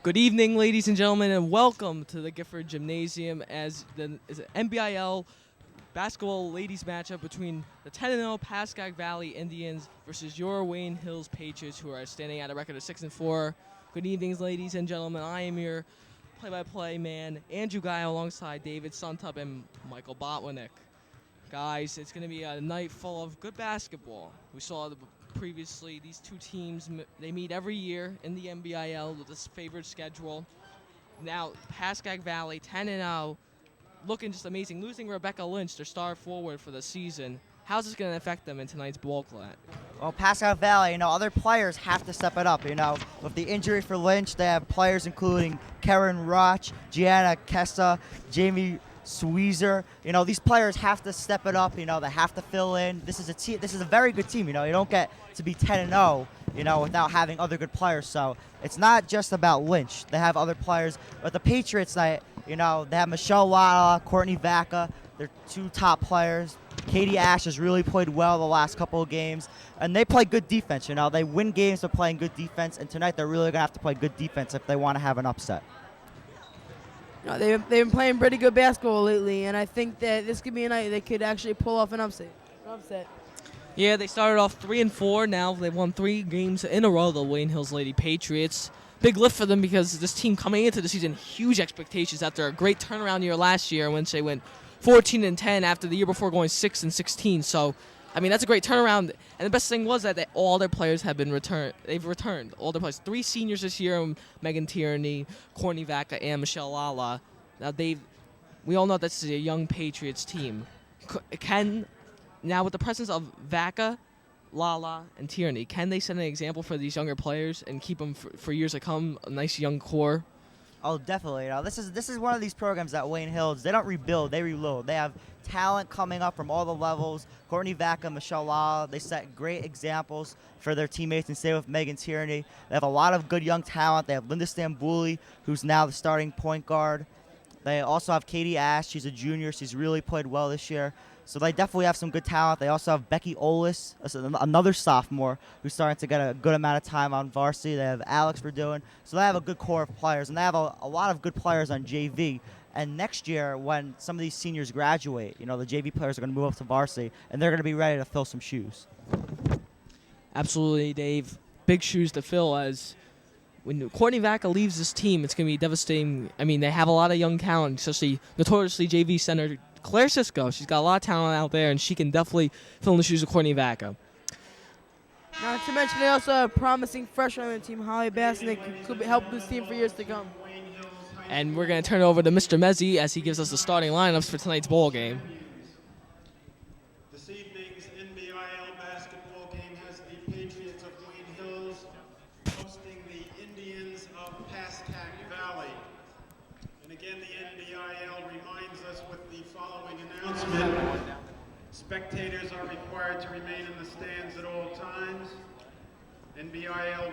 Good evening, ladies and gentlemen, and welcome to the Gifford Gymnasium as the NBIL basketball ladies matchup between the 10-0 Pascack Valley Indians versus your Wayne Hills Patriots, who are standing at a record of 6-4. Good evenings, ladies and gentlemen. I am your play-by-play man, Andrew Gayo, alongside David Suntup and Michael Botwinick. Guys, it's going to be a night full of good basketball. We saw previously these two teams, they meet every year in the NBIL with this favored schedule. Now, Pascack Valley, 10-0, looking just amazing. Losing Rebecca Lynch, their star forward for the season. How's this going to affect them in tonight's ball club? Well, Pascack Valley, other players have to step it up, With the injury for Lynch, they have players including Karen Roch, Gianna Kessa, Jamie Sweezer. These players have to step it up, they have to fill in. This is a very good team, You don't get to be 10-0, without having other good players. So it's not just about Lynch. They have other players. But the Patriots, they have Michelle Lala, Courtney Vaca. They're two top players. Katie Ash has really played well the last couple of games. And they play good defense, They win games by playing good defense. And tonight they're really going to have to play good defense if they want to have an upset. They've been playing pretty good basketball lately, and I think that this could be a night they could actually pull off an upset. Yeah, they started off 3-4. Now they've won 3 games in a row, the Wayne Hills Lady Patriots. Big lift for them because this team coming into the season, huge expectations after a great turnaround year last year when they went 14-10 after the year before going 6-16. So, that's a great turnaround. And the best thing was that all their players have been returned. They've returned. All their players. 3 seniors this year, Megan Tierney, Courtney Vaca, and Michelle Lala. Now, we all know this is a young Patriots team. Now, with the presence of Vaca, Lala, and Tierney, can they set an example for these younger players and keep them for years to come, a nice young core? Oh, definitely. This is one of these programs at Wayne Hills. They don't rebuild, they reload. They have talent coming up from all the levels. Courtney Vaca, Michelle Lala, they set great examples for their teammates, and same with Megan Tierney. They have a lot of good young talent. They have Linda Stambouli, who's now the starting point guard. They also have Katie Ash. She's a junior. She's really played well this year. So they definitely have some good talent. They also have Becky Olis, another sophomore, who's starting to get a good amount of time on varsity. They have Alex Verdoen. So they have a good core of players, and they have a lot of good players on JV. And next year, when some of these seniors graduate, the JV players are going to move up to varsity, and they're going to be ready to fill some shoes. Absolutely, Dave. Big shoes to fill, as when Courtney Vaca leaves this team, it's going to be devastating. They have a lot of young talent, especially notoriously JV center Claire Cisco. She's got a lot of talent out there, and she can definitely fill in the shoes of Courtney Vaca. Not to mention they also have promising freshman on the team, Holly Bassnick, who could help this team for years to come. And we're going to turn it over to Mr. Mezzi as he gives us the starting lineups for tonight's ball game. This evening's NBIL basketball game has the Patriots of Wayne Hills hosting the Indians of Pascack Valley. And again, the NBIL reminds us with the following announcement. Spectators are required to remain in the stands at all times. NBIL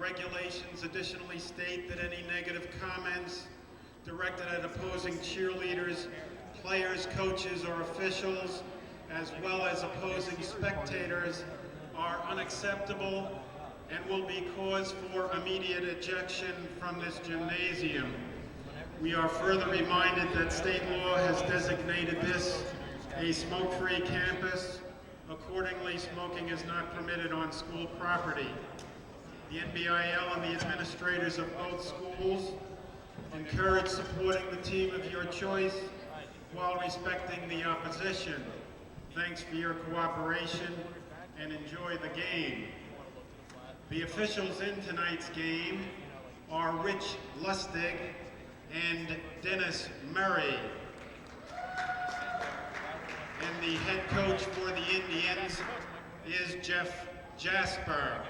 regulations additionally state that any negative comments directed at opposing cheerleaders, players, coaches, or officials, as well as opposing spectators, are unacceptable and will be cause for immediate ejection from this gymnasium. We are further reminded that state law has designated this a smoke-free campus. Accordingly, smoking is not permitted on school property. The NBIL and the administrators of both schools encourage supporting the team of your choice while respecting the opposition. Thanks for your cooperation and enjoy the game. The officials in tonight's game are Rich Lustig and Dennis Murray. And the head coach for the Indians is Jeff Jasper.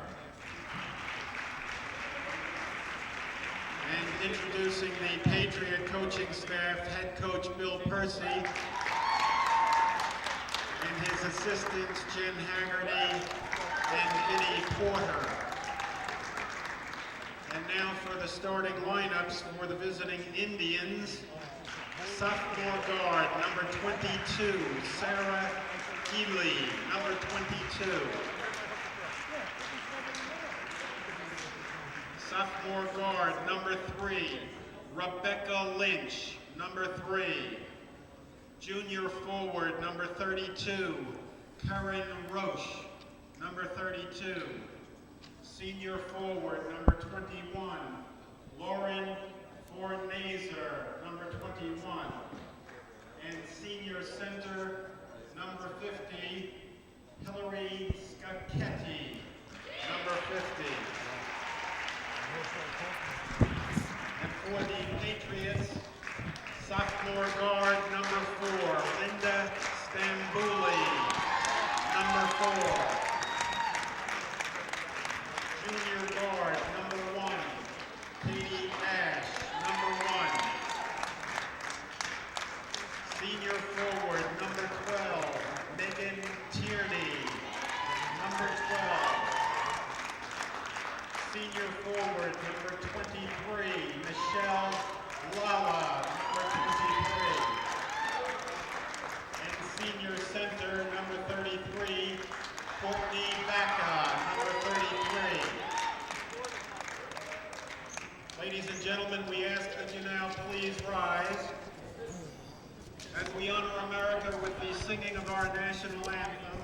And introducing the Patriot coaching staff, head coach Bill Percy, and his assistants Jen Haggerty and Vinnie Porter. And now for the starting lineups for the visiting Indians. Sophomore guard, number 22, Sarah Ely, number 22. Sophomore guard, number 3, Rebecca Lynch, number 3. Junior forward, number 32, Karen Roche, number 32. Senior forward, number 21, Lauren Fornazer, number 21. And senior center, number 50, Hillary Scacchetti, number 50. And for the Patriots, sophomore guard, number 4, Linda Stambouli, number 4. Junior guard, number 1, Katie Ash, number 1. Senior forward, number 12, Megan Tierney, number 12. Senior forward, number 23, Michelle Lala, number 23. And senior center, number 33, Courtney Vaca, number 33. Ladies and gentlemen, we ask that you now please rise as we honor America with the singing of our national anthem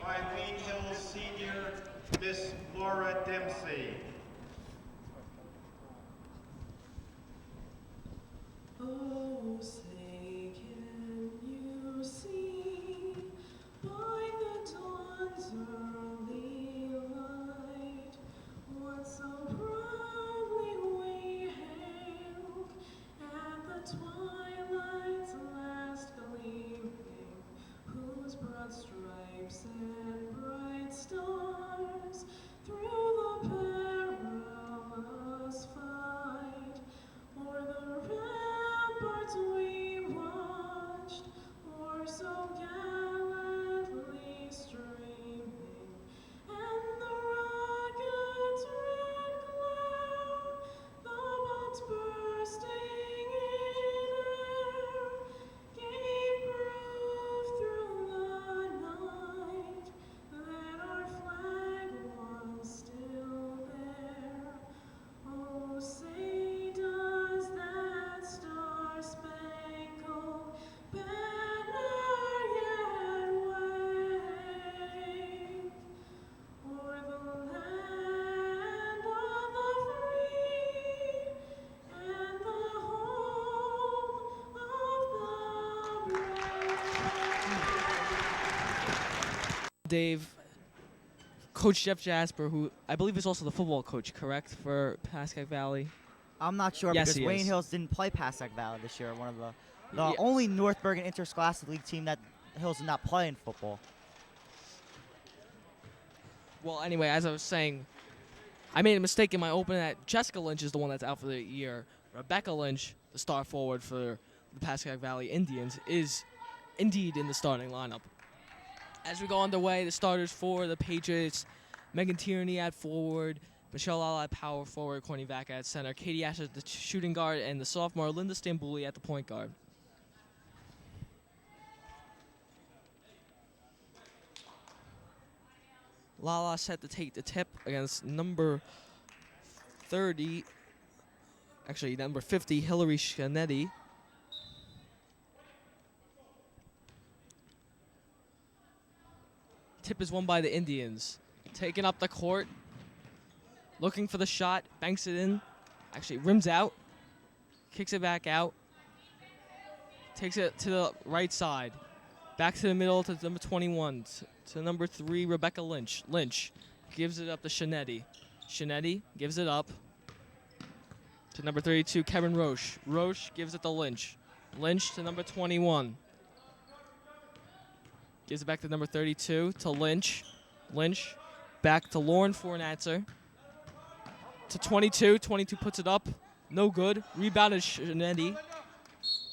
by Wayne Hills senior Miss Laura Dempsey. Oh, say can you see by the dawn's early light what so proudly we hailed at the twilight's last gleaming, whose broad stripes and bright stars through the perilous fight o'er the ramparts we watched, or so gallantly streaming, and the rocket's red glare, the bombs bursting in air, gave proof through the night that our flag was still there. Oh, say does that star-spangled banner yet wave o'er the land of the free and the home of the brave? Dave, Coach Jeff Jasper, who I believe is also the football coach, correct, for Pascack Valley? I'm not sure Yes, because he Wayne is. Hills didn't play Pascack Valley this year. One of the Yeah. only North Bergen Interscholastic League team that Hills did not play in football. Well, anyway, as I was saying, I made a mistake in my opening that Jessica Lynch is the one that's out for the year. Rebecca Lynch, the star forward for the Pascack Valley Indians, is indeed in the starting lineup. As we go underway, the starters for the Patriots, Megan Tierney at forward, Michelle Lala at power forward, Courtney Vaca at center, Katie Ash at the shooting guard, and the sophomore Linda Stambouli at the point guard. Lala set to take the tip against number 30, actually number 50, Hillary Scanetti. Tip is won by the Indians. Taking up the court, looking for the shot, banks it in, actually rims out, kicks it back out, takes it to the right side, back to the middle to number 21, to number 3, Rebecca Lynch. Lynch gives it up to Scanetti. Scanetti gives it up to number 32, Kevin Roche. Roche gives it to Lynch. Lynch to number 21. Gives it back to number 32, to Lynch. Lynch back to Lauren Fornatzer. To 22. 22 puts it up. No good. Rebounded Scanetti.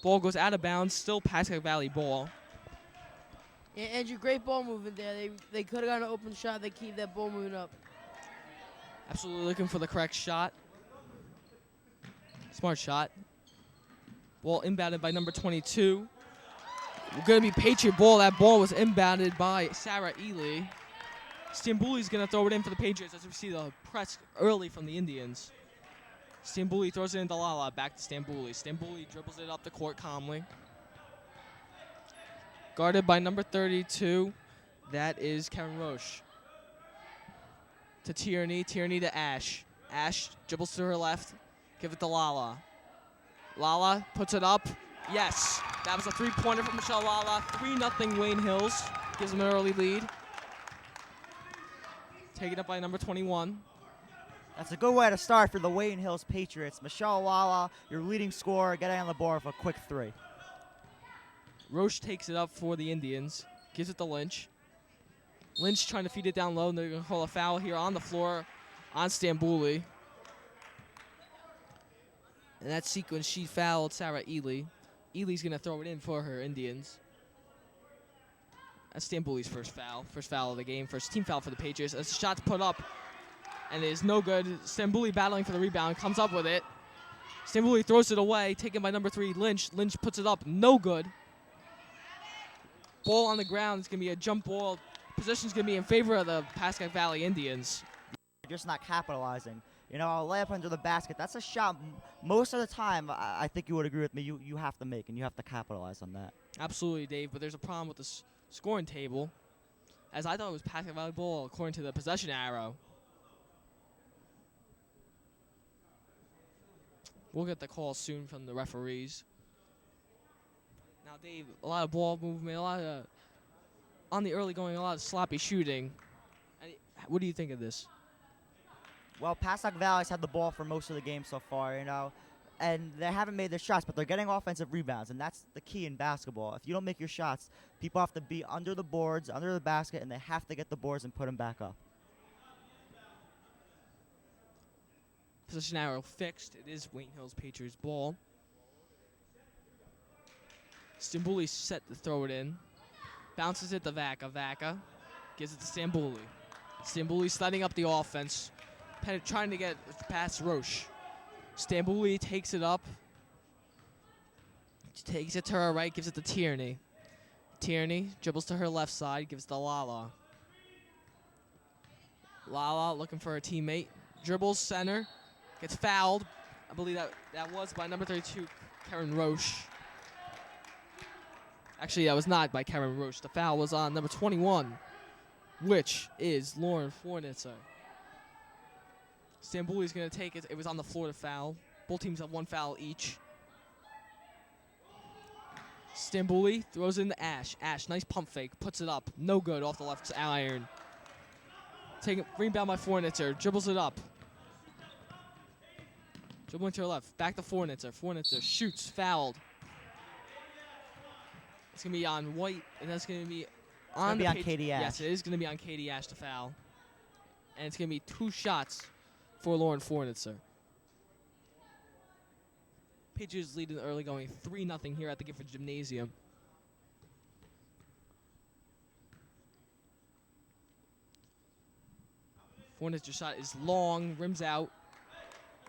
Ball goes out of bounds. Still Pascack Valley ball. Yeah, Andrew, great ball movement there. They could have gotten an open shot. They keep that ball moving up. Absolutely looking for the correct shot. Smart shot. Ball inbounded by number 22. Going to be Patriot ball. That ball was inbounded by Sarah Ely. Stambouli going to throw it in for the Patriots as we see the press early from the Indians. Stambouli throws it into Lala, back to Stambouli. Stambouli dribbles it up the court calmly. Guarded by number 32. That is Karen Roche. To Tierney, Tierney to Ash. Ash dribbles to her left, give it to Lala. Lala puts it up. Yes, that was a three-pointer from Michelle Lala. 3-0 Wayne Hills, gives them an early lead. Taken up by number 21. That's a good way to start for the Wayne Hills Patriots. Michelle Lala, your leading scorer, getting on the board with a quick 3. Roche takes it up for the Indians, gives it to Lynch. Lynch trying to feed it down low, and they're going to call a foul here on the floor on Stambouli. In that sequence, she fouled Sarah Ely. Ely's going to throw it in for her Indians. That's Stambouli's first foul of the game, first team foul for the Patriots. As the shot's put up, and it is no good. Stambouli battling for the rebound, comes up with it. Stambouli throws it away, taken by number 3, Lynch. Lynch puts it up, no good. Ball on the ground, it's going to be a jump ball. Position's going to be in favor of the Pascack Valley Indians. Just not capitalizing. You know, a layup under the basket, that's a shot most of the time, I think you would agree with me, you have to make, and you have to capitalize on that. Absolutely, Dave, but there's a problem with the scoring table, as I thought it was Pascack Valley ball according to the possession arrow. We'll get the call soon from the referees. Now, Dave, a lot of ball movement, a lot of on the early going, a lot of sloppy shooting. What do you think of this? Well, Pascack Valley's had the ball for most of the game so far, you know, and they haven't made their shots, but they're getting offensive rebounds, and that's the key in basketball. If you don't make your shots, people have to be under the boards, under the basket, and they have to get the boards and put them back up. Position arrow fixed. It is Wayne Hills Patriots ball. Stambouli set to throw it in. Bounces it to Vaca. Vaca gives it to Stambouli. Stambouli setting up the offense. Trying to get past Roche. Stambouli takes it up. Takes it to her right, gives it to Tierney. Tierney dribbles to her left side, gives it to Lala. Lala looking for her teammate. Dribbles center. Gets fouled. I believe that was by number 32, Karen Roche. Actually, that was not by Karen Roche. The foul was on number 21, which is Lauren Fornitzer. Stambouli's going to take it. It was on the floor to foul. Both teams have 1 foul each. Stambouli throws it in to Ash. Ash, nice pump fake. Puts it up. No good off the left iron. Rebound by Fornitzer. Dribbles it up. Dribbling to her left. Back to Fornitzer. Fornitzer shoots. Fouled. It's going to be on White, and that's going to be on Katie Ash. Yes, it is going to be on Katie Ash to foul. And it's going to be 2 shots for Lauren Fornitzer. Patriots lead in the early going 3-0 here at the Gifford Gymnasium. Fornitzer's shot is long, rims out,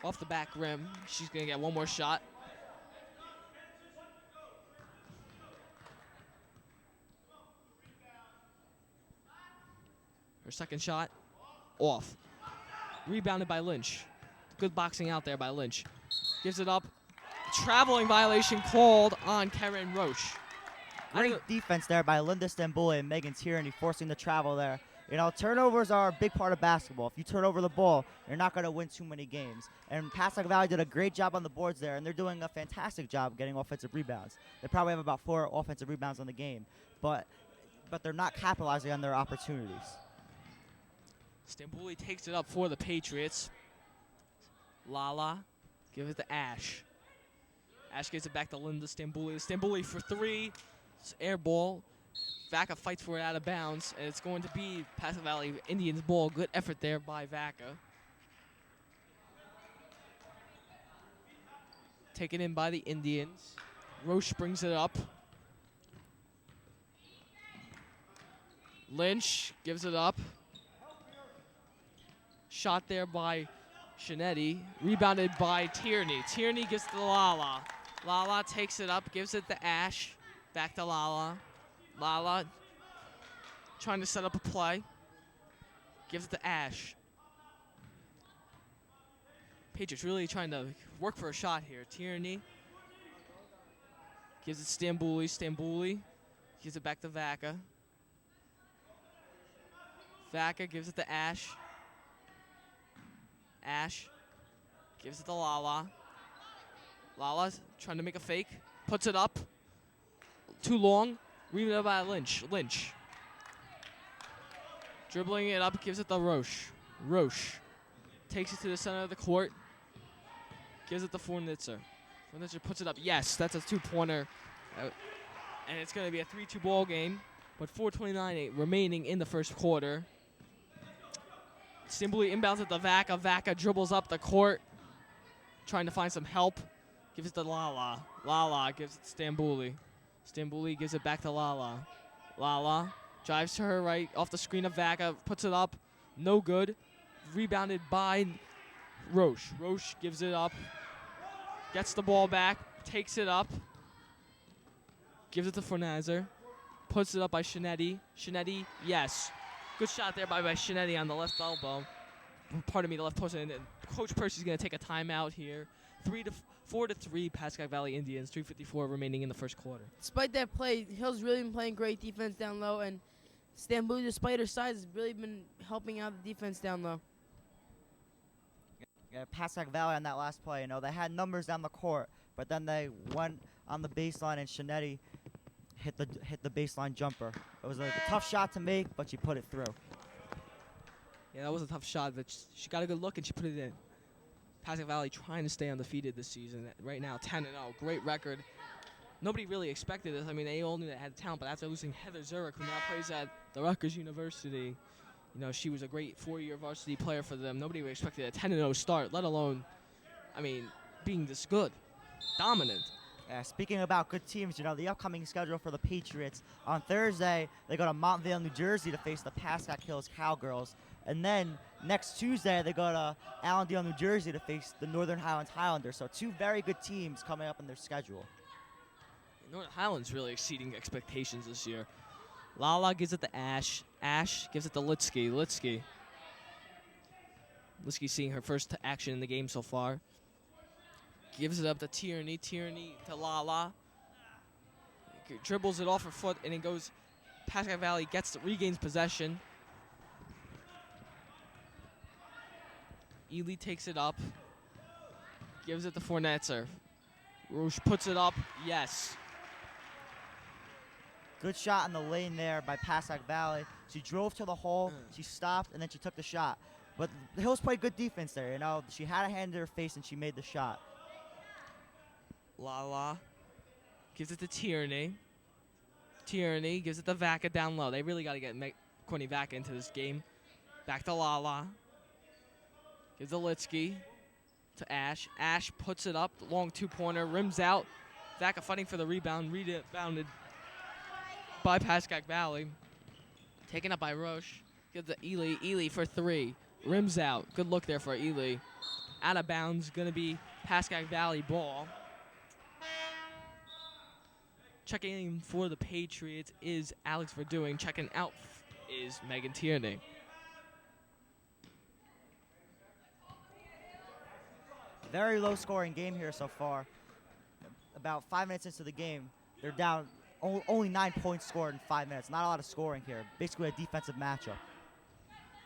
off the back rim. She's going to get 1 more shot. Her second shot, off. Rebounded by Lynch. Good boxing out there by Lynch. Gives it up. Traveling violation called on Karen Roche. Great defense there by Linda Stambouli and Megan Tierney, forcing the travel there. You know, turnovers are a big part of basketball. If you turn over the ball, you're not going to win too many games. And Pascack Valley did a great job on the boards there, and they're doing a fantastic job getting offensive rebounds. They probably have about 4 offensive rebounds on the game, but they're not capitalizing on their opportunities. Stambouli takes it up for the Patriots. Lala, give it to Ash. Ash gives it back to Linda Stambouli. Stambouli for 3. It's air ball. Vaca fights for it out of bounds, and it's going to be Pascack Valley Indians ball. Good effort there by Vaca. Taken in by the Indians. Roche brings it up. Lynch gives it up. Shot there by Shinetti. Rebounded by Tierney. Tierney gives it to Lala. Lala takes it up, gives it to Ash. Back to Lala. Lala trying to set up a play. Gives it to Ash. Patriots really trying to work for a shot here. Tierney gives it Stambouli. Stambouli gives it back to Vaca. Vaca gives it to Ash. Ash gives it to Lala. Lala's trying to make a fake. Puts it up. Too long. Rebounded by Lynch. Lynch. Dribbling it up. Gives it to Roche. Roche takes it to the center of the court. Gives it to Fornitzer. Fornitzer puts it up. Yes, that's a two-pointer. And it's going to be a 3-2 ball game. But 4:29 remaining in the first quarter. Stambouli inbounds it to Vaca. Vaca dribbles up the court. Trying to find some help. Gives it to Lala. Lala gives it to Stambouli. Stambouli gives it back to Lala. Lala drives to her right off the screen of Vaca. Puts it up. No good. Rebounded by Roche. Roche gives it up. Gets the ball back. Takes it up. Gives it to Fornitzer. Puts it up by Shinetti. Shinetti, yes. Good shot there by Shinetti on the left elbow. Pardon me, the left post. And Coach Percy's going to take a timeout here. 4-3, Pascack Valley Indians. 3:54 remaining in the first quarter. Despite that play, Hill's really been playing great defense down low, and Stambouli, despite her size, has really been helping out the defense down low. Yeah, Pascack Valley on that last play, you know, they had numbers down the court, but then they went on the baseline and Shinetti hit the baseline jumper. It was a tough shot to make, but she put it through. Yeah, that was a tough shot, but she got a good look and she put it in. Pascack Valley trying to stay undefeated this season. Right now, 10-0, great record. Nobody really expected this. I mean, they all knew they had talent, but after losing Heather Zurich, who now plays at the Rutgers University, you know, she was a great 4-year varsity player for them. Nobody really expected a 10-0 start, let alone, I mean, being this good, dominant. Yeah, speaking about good teams, you know, the upcoming schedule for the Patriots, on Thursday, they go to Montvale, New Jersey to face the Pascack Hills Cowgirls. And then next Tuesday, they go to Allendale, New Jersey to face the Northern Highlands Highlanders. So two very good teams coming up in their schedule. Northern Highlands really exceeding expectations this year. Lala gives it to Ash. Ash gives it to Litsky. Litsky seeing her first action in the game so far. Gives it up to Tierney. Tierney to Lala. Dribbles it off her foot, and it goes. Pascack Valley regains possession. Ely takes it up. Gives it to Fornitzer. Rouge puts it up. Yes. Good shot in the lane there by Pascack Valley. She drove to the hole, she stopped, and then she took the shot. But the Hills played good defense there, you know. She had a hand in her face, and she made the shot. Lala gives it to Tierney. Tierney gives it to Vaca down low. They really got to get Courtney Vaca into this game. Back to Lala. Gives to Litsky to Ash. Ash puts it up. Long two-pointer. Rims out. Vaca fighting for the rebound. Rebounded by Pascack Valley. Taken up by Roche. Gives to Ely. Ely for three. Rims out. Good look there for Ely. Out of bounds. Going to be Pascack Valley ball. Checking in for the Patriots is Alex Verdoing. Checking out is Megan Tierney. Very low-scoring game here so far. About 5 minutes into the game, they're down only 9 points scored in 5 minutes. Not a lot of scoring here. Basically a defensive matchup.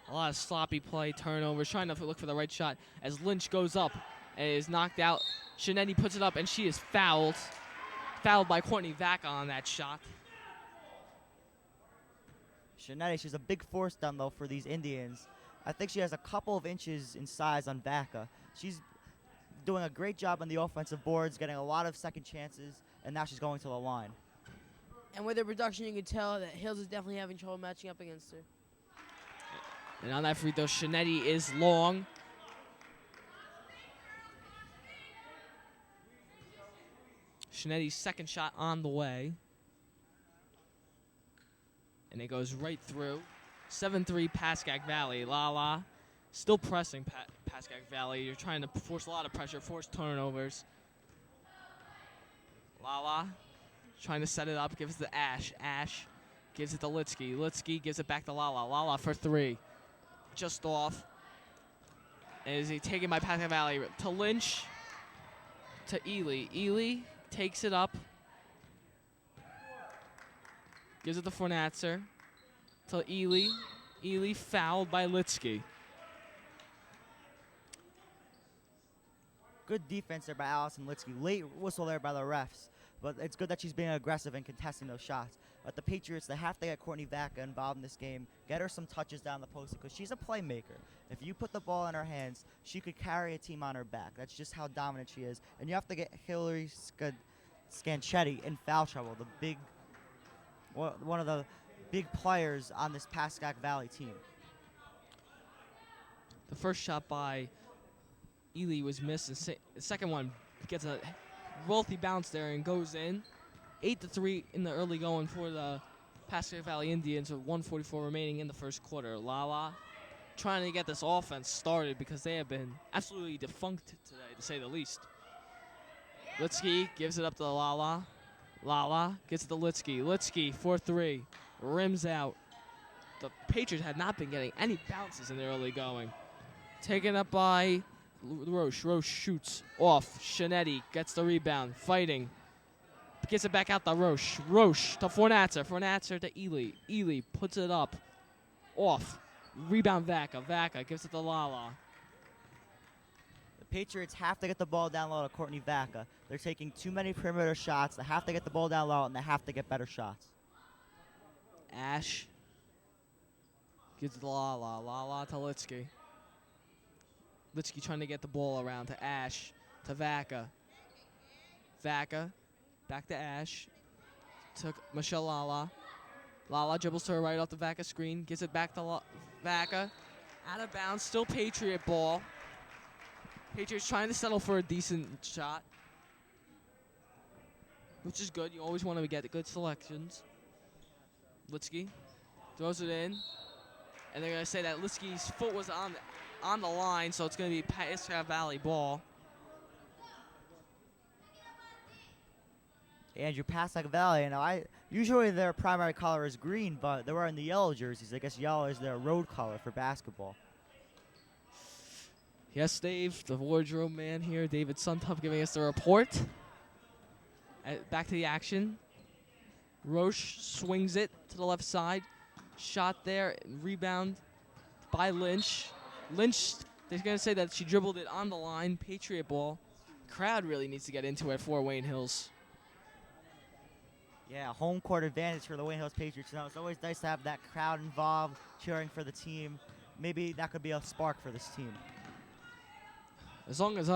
A lot of sloppy play, turnovers, trying to look for the right shot as Lynch goes up and is knocked out. Shinetti puts it up, and she is fouled. Fouled by Courtney Vaca on that shot. Shinetti, she's a big force down low for these Indians. I think she has a couple of inches in size on Vaca. She's doing a great job on the offensive boards, getting a lot of second chances, and now she's going to the line. And with her production, you can tell that Hills is definitely having trouble matching up against her. And on that free throw, Shinetti is long. Shinetti's second shot on the way. And it goes right through. 7-3 Pascack Valley. Lala still pressing Pascack Valley. You're trying to force a lot of pressure, force turnovers. Lala trying to set it up, gives it to Ash. Ash gives it to Litsky. Litsky gives it back to Lala. Lala for three. just off. And is he taken by Pascack Valley to Lynch, to Ely. Ely takes it up. Gives it to Fornatzer. To Ely. Ely fouled by Litsky. Good defense there by Allison Litsky. Late whistle there by the refs. But it's good that she's being aggressive and contesting those shots. But the Patriots, they have to get Courtney Vaca involved in this game, get her some touches down the post because she's a playmaker. If you put the ball in her hands, she could carry a team on her back. That's just how dominant she is. And you have to get Hillary Scanchetti in foul trouble, one of the big players on this Pascack Valley team. The first shot by Ely was missed. The second one gets a wealthy bounce there and goes in. 8-3 in the early going for the Pascack Valley Indians with 1:44 remaining in the first quarter. Lala trying to get this offense started because they have been absolutely defunct today, to say the least. Litsky gives it up to Lala. Lala gets it to Litsky. Litsky, 4-3, rims out. The Patriots had not been getting any bounces in the early going. Taken up by Roche. Roche shoots off. Shanetti gets the rebound, fighting. Gets it back out to Roche. Roche to Fornatzer. Fornatzer to Ely. Ely puts it up. Off. Rebound Vaca. Vaca gives it to Lala. The Patriots have to get the ball down low to Courtney Vaca. They're taking too many perimeter shots. They have to get the ball down low, and they have to get better shots. Ash gives it to Lala. Lala to Litsky. Litsky trying to get the ball around to Ash. To Vaca. Vaca. Back to Ash. Took Michelle Lala. Lala dribbles to her right off the Vaca screen. Gives it back to Vaca. Out of bounds. Still Patriot ball. Patriots trying to settle for a decent shot, which is good. You always want to get good selections. Litsky throws it in. And they're going to say that Litsky's foot was on the line, so it's going to be Pascack Valley ball. Andrew, Pascack Valley, usually their primary color is green, but they're wearing the yellow jerseys. I guess yellow is their road color for basketball. Yes, Dave, the wardrobe man here, David Suntup, giving us the report. Back to the action. Roche swings it to the left side. Shot there, rebound by Lynch. Lynch, they're going to say that she dribbled it on the line. Patriot ball. Crowd really needs to get into it for Wayne Hills. Yeah, home court advantage for the Wayne Hills Patriots. It's always nice to have that crowd involved, cheering for the team. Maybe that could be a spark for this team. As long as,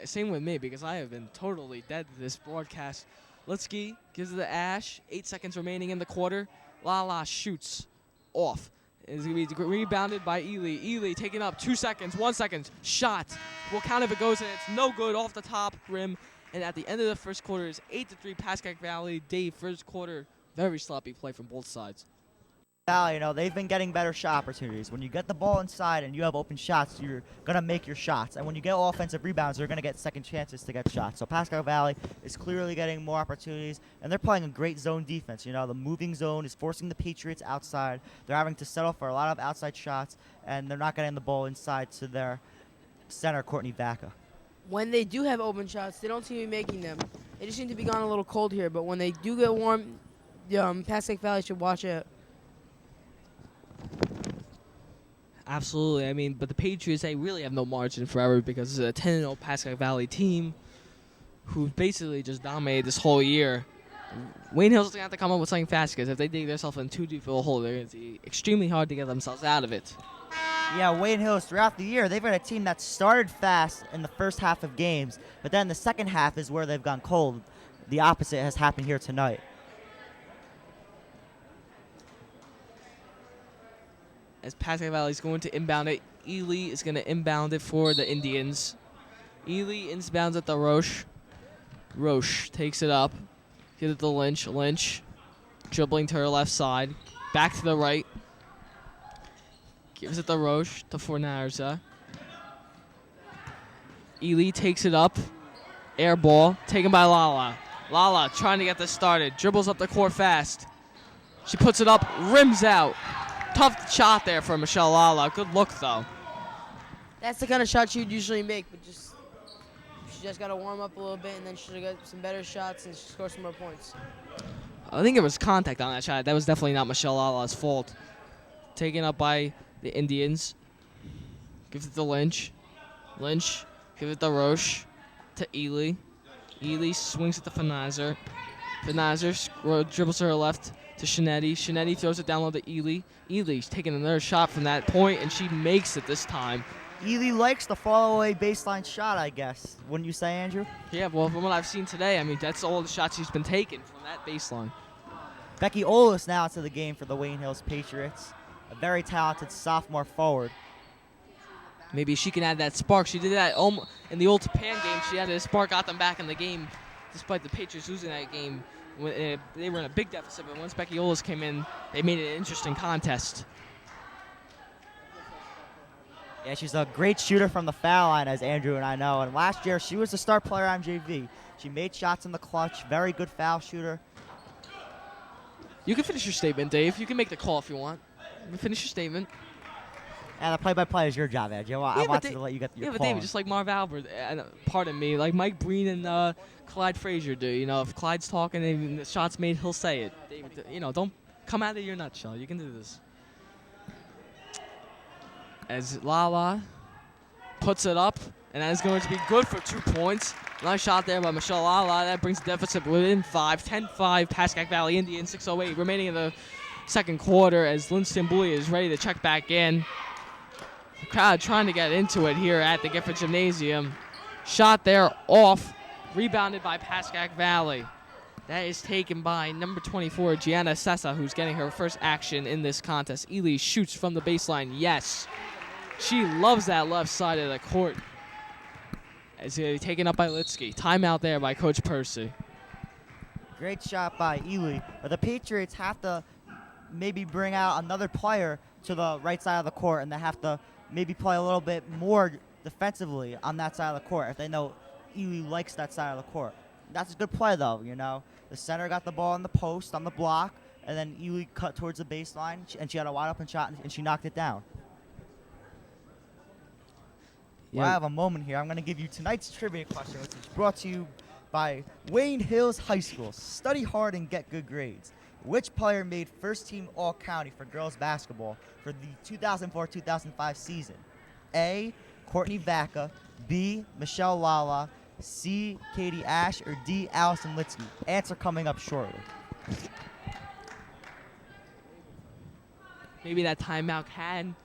same with me, because I have been totally dead to this broadcast. Litsky gives it to Ash. 8 seconds remaining in the quarter. Lala shoots off. It's going to be rebounded by Ely. Ely taking up 2 seconds, 1 second. Shot. Will count if it goes in. It's no good off the top rim. And at the end of the first quarter is 8-3 Pascack Valley. Dave, first quarter, very sloppy play from both sides. Valley, they've been getting better shot opportunities. When you get the ball inside and you have open shots, you're going to make your shots. And when you get offensive rebounds, you're going to get second chances to get shots. So Pascack Valley is clearly getting more opportunities, and they're playing a great zone defense. The moving zone is forcing the Patriots outside. They're having to settle for a lot of outside shots, and they're not getting the ball inside to their center, Courtney Vaca. When they do have open shots, they don't seem to be making them. They just seem to be gone a little cold here, but when they do get warm, Pascack Valley should watch it. Absolutely. But the Patriots, they really have no margin for error because it's a 10-0 Pascack Valley team who basically just dominated this whole year. Wayne Hills is going to have to come up with something fast because if they dig themselves in too deep of a hole, they're going to be extremely hard to get themselves out of it. Yeah, Wayne Hills, throughout the year, they've been a team that started fast in the first half of games, but then the second half is where they've gone cold. The opposite has happened here tonight. As Pascack Valley is going to inbound it, Ely is going to inbound it for the Indians. Ely inbounds it to Roche. Roche takes it up. Gives it to Lynch. Lynch dribbling to her left side. Back to the right. Gives it to Roche, to Fornarza. Ely takes it up. Air ball, taken by Lala. Lala trying to get this started. Dribbles up the court fast. She puts it up, rims out. To Tough shot there for Michelle Lala. Good look, though. That's the kind of shot she'd usually make, but she just got to warm up a little bit, and then she'll get some better shots and score some more points. I think there was contact on that shot. That was definitely not Michelle Lala's fault. Taken up by the Indians. Gives it to Lynch. Lynch. Gives it to Roche. To Ely. Ely swings it to Finazer. Finazer dribbles to her left to Shinetti. Shinetti throws it down low to Ely. Ely's taking another shot from that point, and she makes it this time. Ely likes the fall-away baseline shot, I guess. Wouldn't you say, Andrew? Yeah, well, from what I've seen today, I mean, that's all the shots she's been taking from that baseline. Becky Olis now into the game for the Wayne Hills Patriots. A very talented sophomore forward. Maybe she can add that spark. She did that in the old Japan game. She added a spark, got them back in the game, despite the Patriots losing that game. They were in a big deficit, but once Becky Olis came in, they made it an interesting contest. Yeah, she's a great shooter from the foul line, as Andrew and I know. And last year, she was the star player on JV. She made shots in the clutch. Very good foul shooter. You can finish your statement, Dave. You can make the call if you want. You can finish your statement. And the play-by-play is your job, Andrew. I want to let you get your Yeah, call. but David, just like Marv Albert, pardon me, like Mike Breen and Clyde Frazier do. You know, if Clyde's talking and the shot's made, he'll say it. David, you know, don't come out of your nutshell. You can do this. As Lala puts it up, and that is going to be good for 2 points. Nice shot there by Michelle Lala. That brings the deficit within 5. 10-5, Pascack Valley Indians, 6:08 remaining in the second quarter as Lynn Stambouli is ready to check back in. The crowd trying to get into it here at the Gifford Gymnasium. Shot there off, rebounded by Pascack Valley. That is taken by number 24, Gianna Sessa, who's getting her first action in this contest. Ely shoots from the baseline. Yes. She loves that left side of the court. As taken up by Litsky. Timeout there by Coach Percy. Great shot by Ely. But the Patriots have to maybe bring out another player to the right side of the court, and they have to maybe play a little bit more defensively on that side of the court if they know Ely likes that side of the court. That's a good play, though, you know. The center got the ball in the post on the block, and then Ely cut towards the baseline, and she had a wide-open shot, and she knocked it down. Well, I have a moment here. I'm going to give you tonight's trivia question, which is brought to you by Wayne Hills High School. Study hard and get good grades. Which player made first-team All-County for girls basketball for the 2004-2005 season? A, Courtney Vaca, B, Michelle Lala, C, Katie Ash, or D, Allison Litsky? Answer coming up shortly. Maybe that timeout can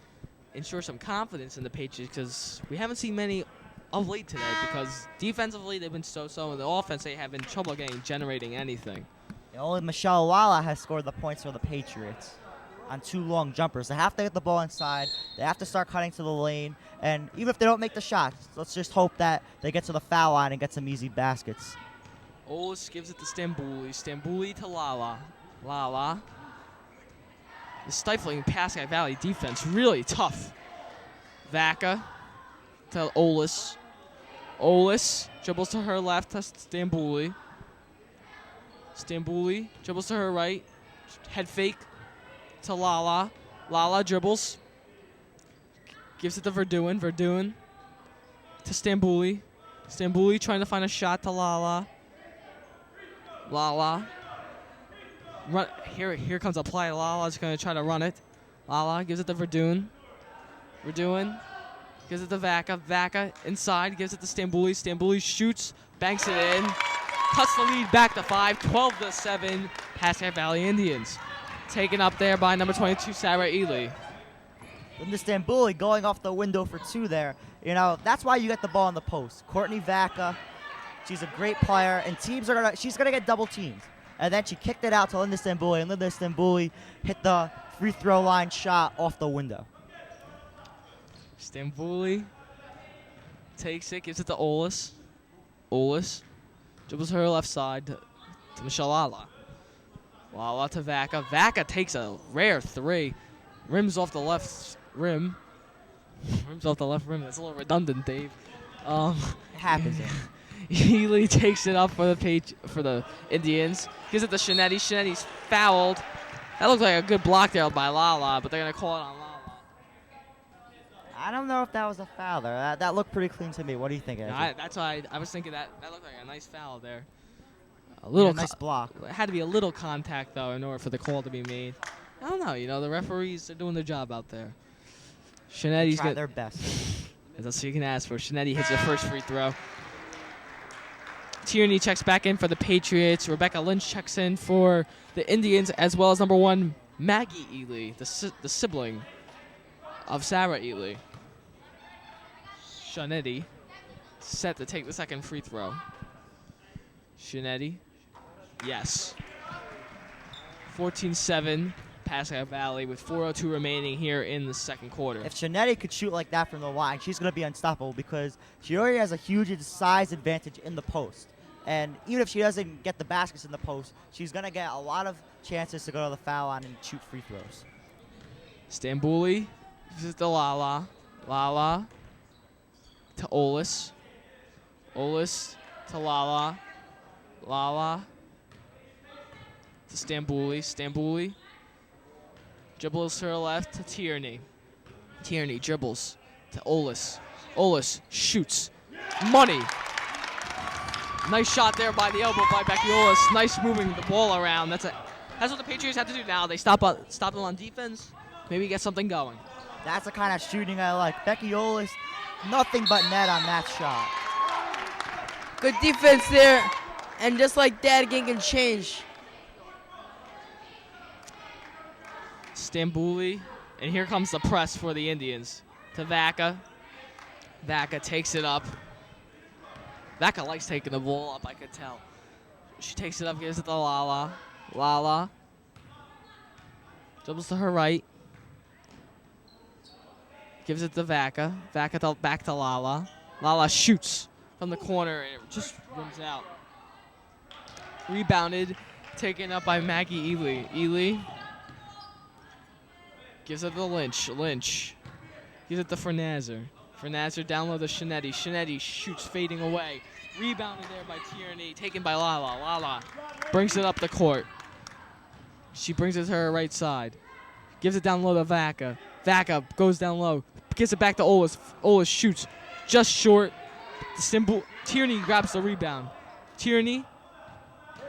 ensure some confidence in the Patriots because we haven't seen many of late today because defensively they've been so-so, and the offense they have been trouble generating anything. Only Michelle Lala has scored the points for the Patriots on 2 long jumpers. They have to get the ball inside. They have to start cutting to the lane. And even if they don't make the shots, let's just hope that they get to the foul line and get some easy baskets. Olis gives it to Stambouli. Stambouli to Lala. Lala. The stifling Pascack Valley defense, really tough. Vaca to Olis. Olis dribbles to her left to Stambouli. Stambouli dribbles to her right. Head fake to Lala. Lala dribbles. Gives it to Verdun. Verdun to Stambouli. Stambouli trying to find a shot to Lala. Lala. Run. Here comes a play. Lala's going to try to run it. Lala gives it to Verdun. Verdun gives it to Vaca. Vaca inside. Gives it to Stambouli. Stambouli shoots. Banks it in. Cuts the lead back to 5. 12-7. Pascack Valley Indians. Taken up there by number 22, Sarah Ely. Linda Stambouli going off the window for 2 there. You know, that's why you get the ball in the post. Courtney Vaca, she's a great player, and she's gonna get double teamed. And then she kicked it out to Linda Stambouli, and Linda Stambouli hit the free throw line shot off the window. Stambouli takes it, gives it to Olis. Olis dribbles her left side to Michelle Lala. Lala to Vaca. Vaca takes a rare 3. Rims off the left rim. Rims off the left rim. That's a little redundant, Dave. It happens. Ely takes it up for the Indians. Gives it to Shinetti. Shinetti's fouled That looked like a good block there by Lala, but they're going to call it on Lala. I don't know if that was a foul there. That looked pretty clean to me. What do you think, Andrew? That's why I was thinking that looked like a nice foul there. A Yeah, little nice block. It had to be a little contact, though, in order for the call to be made. I don't know. The referees are doing their job out there. Shinetti's Try got their best. That's all you can ask for. Shinetti hits the first free throw. Tierney checks back in for the Patriots. Rebecca Lynch checks in for the Indians, as well as number 1, Maggie Ely, the sibling of Sarah Ely. Shinetti set to take the second free throw. Shinetti, yes. 14-7, Pascack Valley with 4:02 remaining here in the second quarter. If Shinetti could shoot like that from the line, she's going to be unstoppable because she already has a huge size advantage in the post. And even if she doesn't get the baskets in the post, she's going to get a lot of chances to go to the foul line and shoot free throws. Stambouli gives it to Lala. Lala to Olis. Olis to Lala. Lala to Stambouli. Stambouli dribbles to her left to Tierney. Tierney dribbles to Olis. Olis shoots. Money. Nice shot there by the elbow by Becky Olis. Nice moving the ball around. That's what the Patriots have to do now. They stop them on defense. Maybe get something going. That's the kind of shooting I like. Becky Olis, nothing but net on that shot. Good defense there. And just like that, a game can change. Stambouli, and here comes the press for the Indians. To Vaca. Vaca takes it up. Vaca likes taking the ball up, I could tell. She takes it up, gives it to Lala. Lala dribbles to her right. Gives it to Vaca. Vaca back to Lala. Lala shoots from the corner, and it just rims out. Rebounded, taken up by Maggie Ely. Ely gives it to Lynch. Lynch gives it to Fernazer. Fernazer down low to Shinetti. Shinetti shoots, fading away. Rebounded there by Tierney, taken by Lala. Lala brings it up the court. She brings it to her right side. Gives it down low to Vaca. Vaca goes down low. Gives it back to Olis. Olis shoots just short. Tierney grabs the rebound. Tierney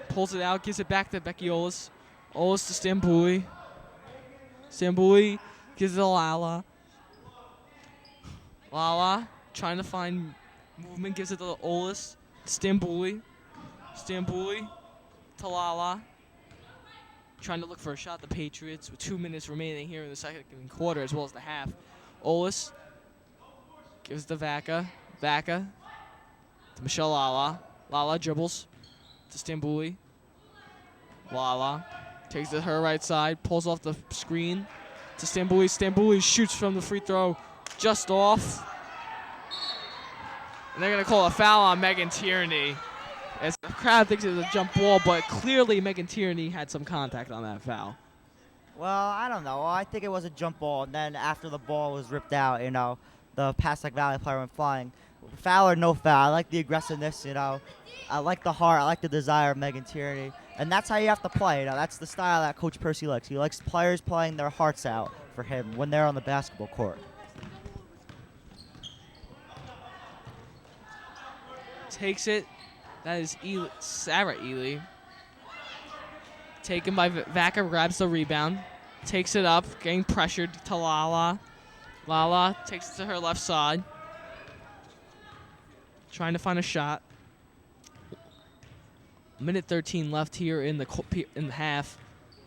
pulls it out, gives it back to Becky Olis. Olis to Stambouli. Stambouli gives it to Lala. Lala trying to find movement, gives it to Olis. Stambouli. Stambouli to Lala. Trying to look for a shot, the Patriots, with 2 minutes remaining here in the second quarter, as well as the half. Olis gives to Vaca. Vaca to Michelle Lala. Lala dribbles to Stambouli. Lala takes it to her right side, pulls off the screen to Stambouli. Stambouli shoots from the free throw just off. And they're going to call a foul on Megan Tierney. As the crowd thinks it's a jump ball, but clearly Megan Tierney had some contact on that foul. Well, I don't know. I think it was a jump ball, and then after the ball was ripped out, the Pascack Valley player went flying. Foul or no foul, I like the aggressiveness, I like the heart, I like the desire of Megan Tierney, and that's how you have to play. That's the style that Coach Percy likes. He likes players playing their hearts out for him when they're on the basketball court. Takes it. That is Sarah Ely. Taken by Vaca, grabs the rebound. Takes it up, getting pressured to Lala. Lala takes it to her left side. Trying to find a shot. Minute 13 left here in the half.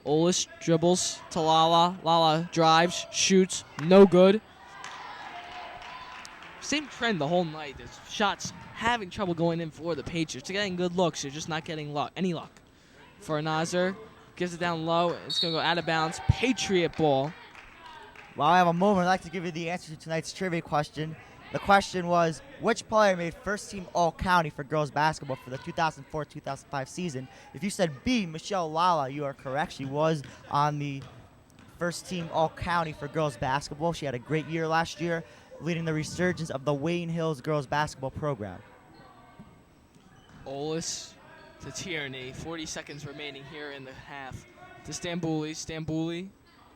Olis dribbles to Lala. Lala drives, shoots, no good. Same trend the whole night. There's shots having trouble going in for the Patriots. They're getting good looks. They're just not getting any luck. For Nazar, gives it down low. It's going to go out of bounds. Patriot ball. While I have a moment, I'd like to give you the answer to tonight's trivia question. The question was, which player made first-team All-County for girls basketball for the 2004-2005 season? If you said B, Michelle Lala, you are correct. She was on the first-team All-County for girls basketball. She had a great year last year, leading the resurgence of the Wayne Hills girls basketball program. Olis to Tierney. 40 seconds remaining here in the half. to Stambouli. Stambouli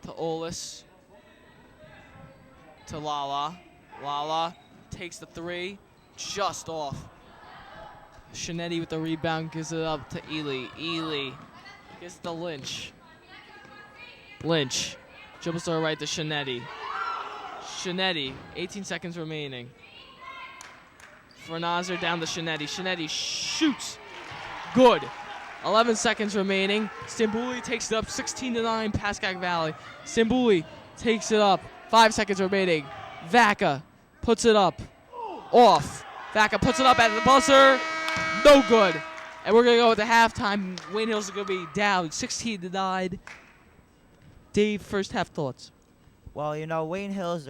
to Olis. To Lala. Lala takes the 3. Just off. Shinetti with the rebound gives it up to Ely. Ely gives it to Lynch. Lynch dribbles to the right to Shinetti. Shinetti, 18 seconds remaining. For Nazar down to Shinetti. Shinetti shoots. Good. 11 seconds remaining. Stambouli takes it up 16-9, Pascack Valley. Stambouli takes it up. 5 seconds remaining. Vaca puts it up. Off. Vaca puts it up at the buzzer. No good. And we're going to go with the halftime. Wayne Hills is going to be down 16-9. Dave, first half thoughts. Well, you know, Wayne Hills,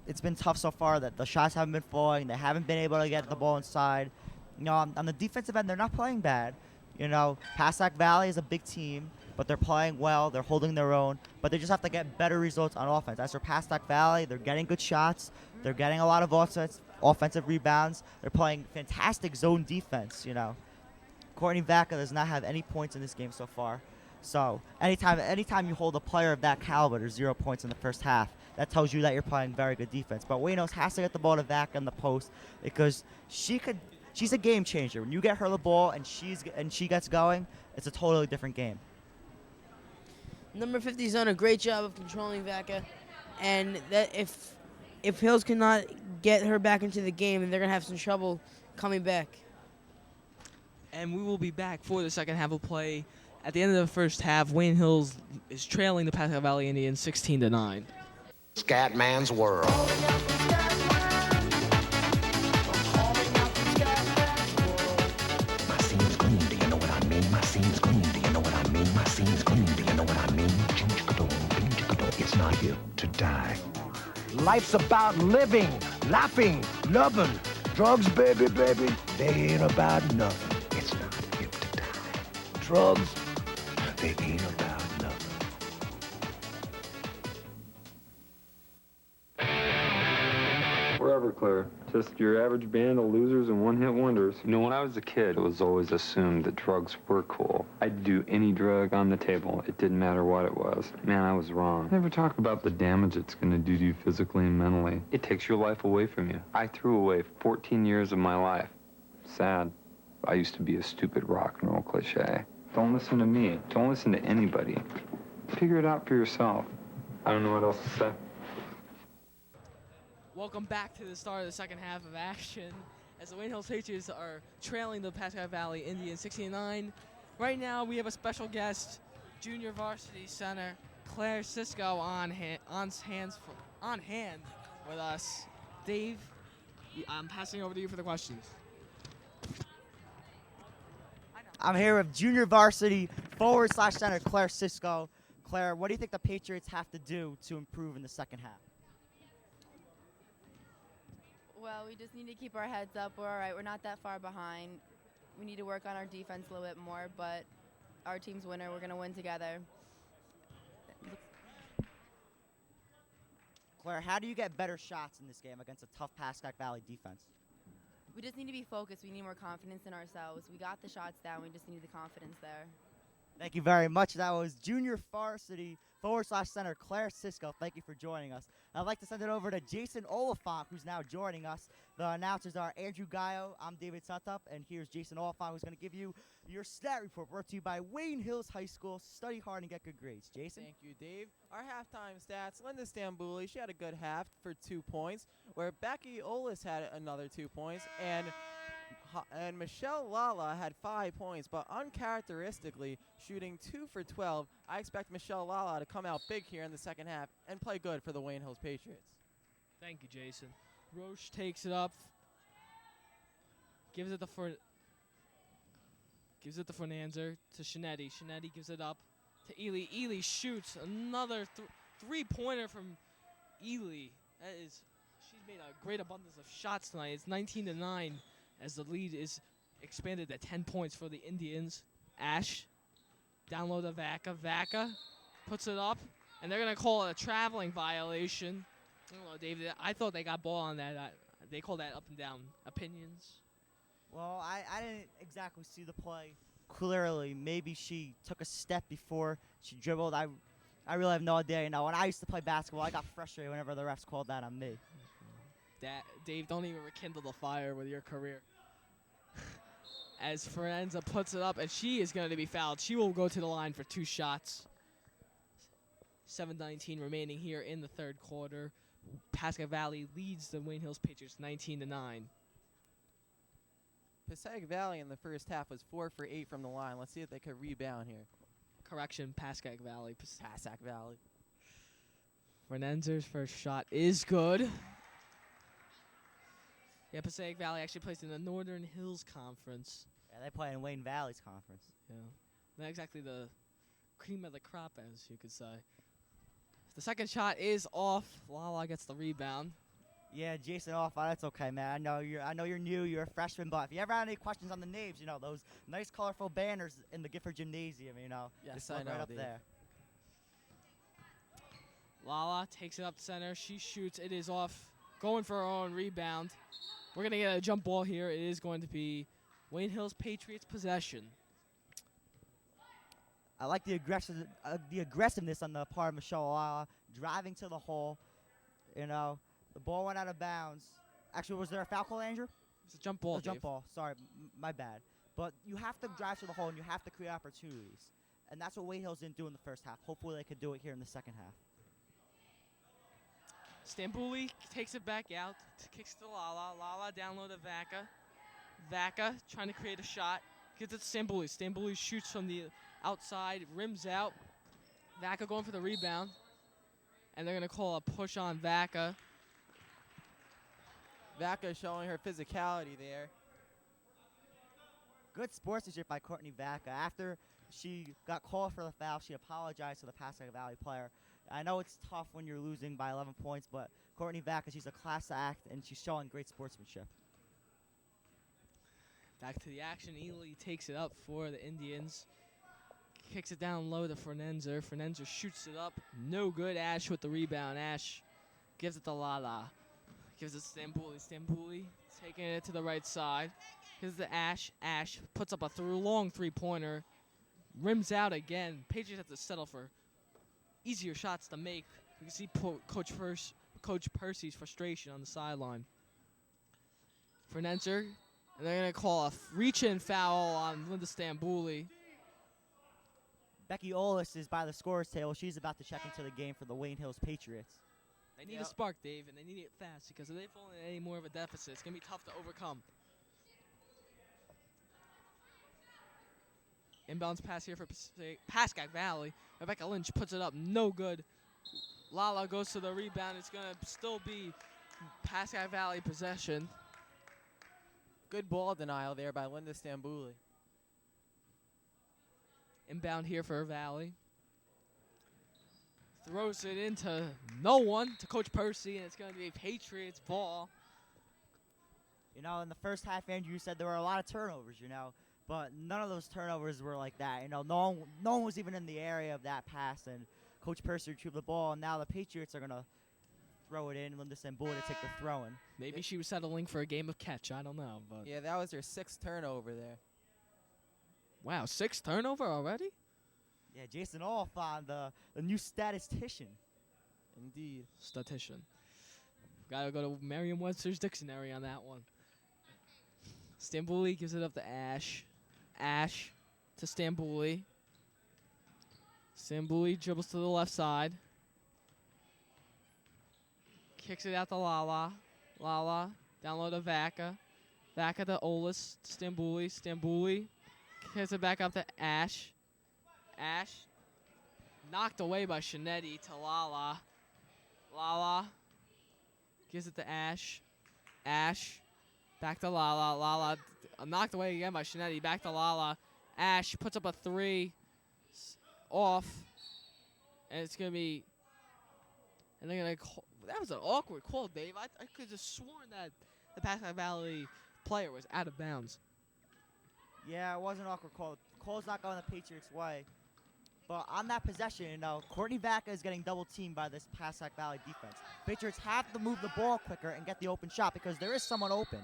it's been tough so far that the shots haven't been falling. They haven't been able to get the ball inside. You know, on the defensive end, they're not playing bad. You know, Pascack Valley is a big team, but they're playing well. They're holding their own, but they just have to get better results on offense. As for Pascack Valley, they're getting good shots. They're getting a lot of offensive rebounds. They're playing fantastic zone defense, you know. Courtney Vaca does not have any points in this game so far. So anytime you hold a player of that caliber, there's 0 points in the first half. That tells you that you're playing very good defense. But Wayne Hills has to get the ball to Vaca in the post because she's a game changer. When you get her the ball and she gets going, it's a totally different game. Number 50's done a great job of controlling Vaca, and that if Hills cannot get her back into the game, then they're gonna have some trouble coming back. And we will be back for the second half of play. At the end of the first half, Wayne Hills is trailing the Pascack Valley Indians 16-9. Scatman's World. My scene's clean, do you know what I mean? My scene's clean, do you know what I mean? My scene's clean, do you know what I mean? It's not here to die. Life's about living, laughing, loving. Drugs, baby, they ain't about nothing. It's not hip to die. Drugs, they ain't about nothing. We're Everclear, just your average band of losers and one-hit wonders. You know, when I was a kid, it was always assumed that drugs were cool. I'd do any drug on the table. It didn't matter what it was. Man, I was wrong. Never talk about the damage it's going to do to you physically and mentally. It takes your life away from you. I threw away 14 years of my life. Sad. I used to be a stupid rock and roll cliche. Don't listen to me. Don't listen to anybody. Figure it out for yourself. I don't know what else to say. Welcome back to the start of the second half of action as the Wayne Hills Patriots are trailing the Pascack Valley Indians 16-9. Right now we have a special guest, junior varsity center Claire Cisco on hand with us. Dave, I'm passing over to you for the questions. I'm here with junior varsity /center Claire Cisco. Claire, what do you think the Patriots have to do to improve in the second half? Well, we just need to keep our heads up. We're all right. We're not that far behind. We need to work on our defense a little bit more, but our team's winner. We're going to win together. Claire, how do you get better shots in this game against a tough Pascack Valley defense? We just need to be focused. We need more confidence in ourselves. We got the shots down. We just need the confidence there. Thank you very much. That was junior varsity /center Claire Cisco. Thank you for joining us. I'd like to send it over to Jason Olephant, who's now joining us. The announcers are Andrew Gayo. I'm David Suntup, and here's Jason Olephant, who's going to give you your stat report brought to you by Wayne Hills High School. Study hard and get good grades. Jason? Thank you, Dave. Our halftime stats, Linda Stambouli, she had a good half for 2 points, where Becky Olis had another 2 points, and Michelle Lala had 5 points, but uncharacteristically shooting 2 for 12. I expect Michelle Lala to come out big here in the second half and play good for the Wayne Hills Patriots. Thank you, Jason. Roche takes it up, gives it to Fernanzer to Shinetti. Shinetti gives it up to Ely. Ely shoots another three-pointer from Ely. She's made a great abundance of shots tonight. It's 19-9 as the lead is expanded to 10 points for the Indians. Ash down low to Vaca. Vaca puts it up, and they're going to call it a traveling violation. I don't know, David. I thought they got ball on that. They call that up and down. Opinions? Well, I didn't exactly see the play clearly maybe she took a step before she dribbled. I really have no idea. You know, when I used to play basketball, I got frustrated whenever the refs called that on me. Dave, don't even rekindle the fire with your career. As Forenza puts it up, and she is going to be fouled. She will go to the line for 2 shots. 7:19 remaining here in the third quarter. Pascack Valley leads the Wayne Hills Patriots 19-9. Pascack Valley in the first half was 4 for 8 from the line. Let's see if they could rebound here. Correction, Pascack Valley. Pascack Valley. Fernandez's first shot is good. Yeah, Pascack Valley actually plays in the Northern Hills Conference. Yeah, they play in Wayne Valley's conference. Yeah, not exactly the cream of the crop, as you could say. The second shot is off. Lala gets the rebound. Yeah, Jason Olephant, that's okay, man. I know you're new, you're a freshman, but if you ever have any questions on the names, you know, those nice colorful banners in the Gifford Gymnasium, you know. Yes, just I look know, right up dude. there. Lala takes it up center. She shoots. It is off. Going for her own rebound. We're going to get a jump ball here. It is going to be Wayne Hills Patriots possession. I like the aggressiveness on the part of Michelle Lala, driving to the hole. You know, the ball went out of bounds. Actually, was there a foul call, Andrew? It's a jump ball, A jump Dave. ball. Sorry, my bad. But you have to drive to the hole, and you have to create opportunities. And that's what Wayne Hills didn't do in the first half. Hopefully they could do it here in the second half. Stambouli takes it back out, kicks to Lala. Lala down low to Vaca. Vaca trying to create a shot. Gives it to Stambouli. Stambouli shoots from the outside, rims out. Vaca going for the rebound. And they're going to call a push on Vaca. Vaca showing her physicality there. Good sportsmanship by Courtney Vaca. After she got called for the foul, she apologized to the Pascack Valley player. I know it's tough when you're losing by 11 points, but Courtney Vaca, she's a class act, and she's showing great sportsmanship. Back to the action. Ely takes it up for the Indians. Kicks it down low to Fernenzer. Fernenzer shoots it up. No good. Ash with the rebound. Ash gives it to Lala. Gives it to Stambouli. Stambouli taking it to the right side. Gives it to Ash. Ash puts up a long three-pointer. Rims out again. Patriots have to settle for easier shots to make. You can see Coach Percy's frustration on the sideline. Fernenzer. And they're going to call a reach-in foul on Linda Stambouli. Becky Olis is by the scorer's table. She's about to check into the game for the Wayne Hills Patriots. They need a spark, Dave, and they need it fast because if they fall into any more of a deficit, it's going to be tough to overcome. Inbounds pass here for Pascack Valley. Rebecca Lynch puts it up. No good. Lala goes to the rebound. It's going to still be Pascack Valley possession. Good ball denial there by Linda Stambouli. Inbound here for Valley. Throws it into no one, to Coach Percy, and it's going to be a Patriots ball. You know, in the first half, Andrew, you said there were a lot of turnovers, you know, but none of those turnovers were like that. You know, no one was even in the area of that pass, and Coach Percy retrieved the ball, and now the Patriots are going to throw it in, Linda Stambouli to take the throw-in. Maybe she was settling for a game of catch. I don't know. But Yeah, that was her 6th turnover there. wow, 6 turnover already? Yeah, Jason Oliphant, the new statistician. Indeed. Statistician. Got to go to Merriam-Webster's dictionary on that one. Stambouli gives it up to Ash. Ash to Stambouli. Stambouli dribbles to the left side. Kicks it out to Lala. Lala down low to Vaca. Vaca to Olis. Stambouli. Stambouli kicks it back up to Ash. Ash knocked away by Shinetti to Lala. Lala gives it to Ash. Ash back to Lala. Lala knocked away again by Shinetti. Back to Lala. Ash puts up a 3 off. And it's going to be... And they're going to call... That was an awkward call, Dave. I could have sworn that the Pascack Valley player was out of bounds. Yeah, it was an awkward call. The call's not going the Patriots' way. But on that possession, you know, Courtney Vaca is getting double-teamed by this Pascack Valley defense. Patriots have to move the ball quicker and get the open shot because there is someone open.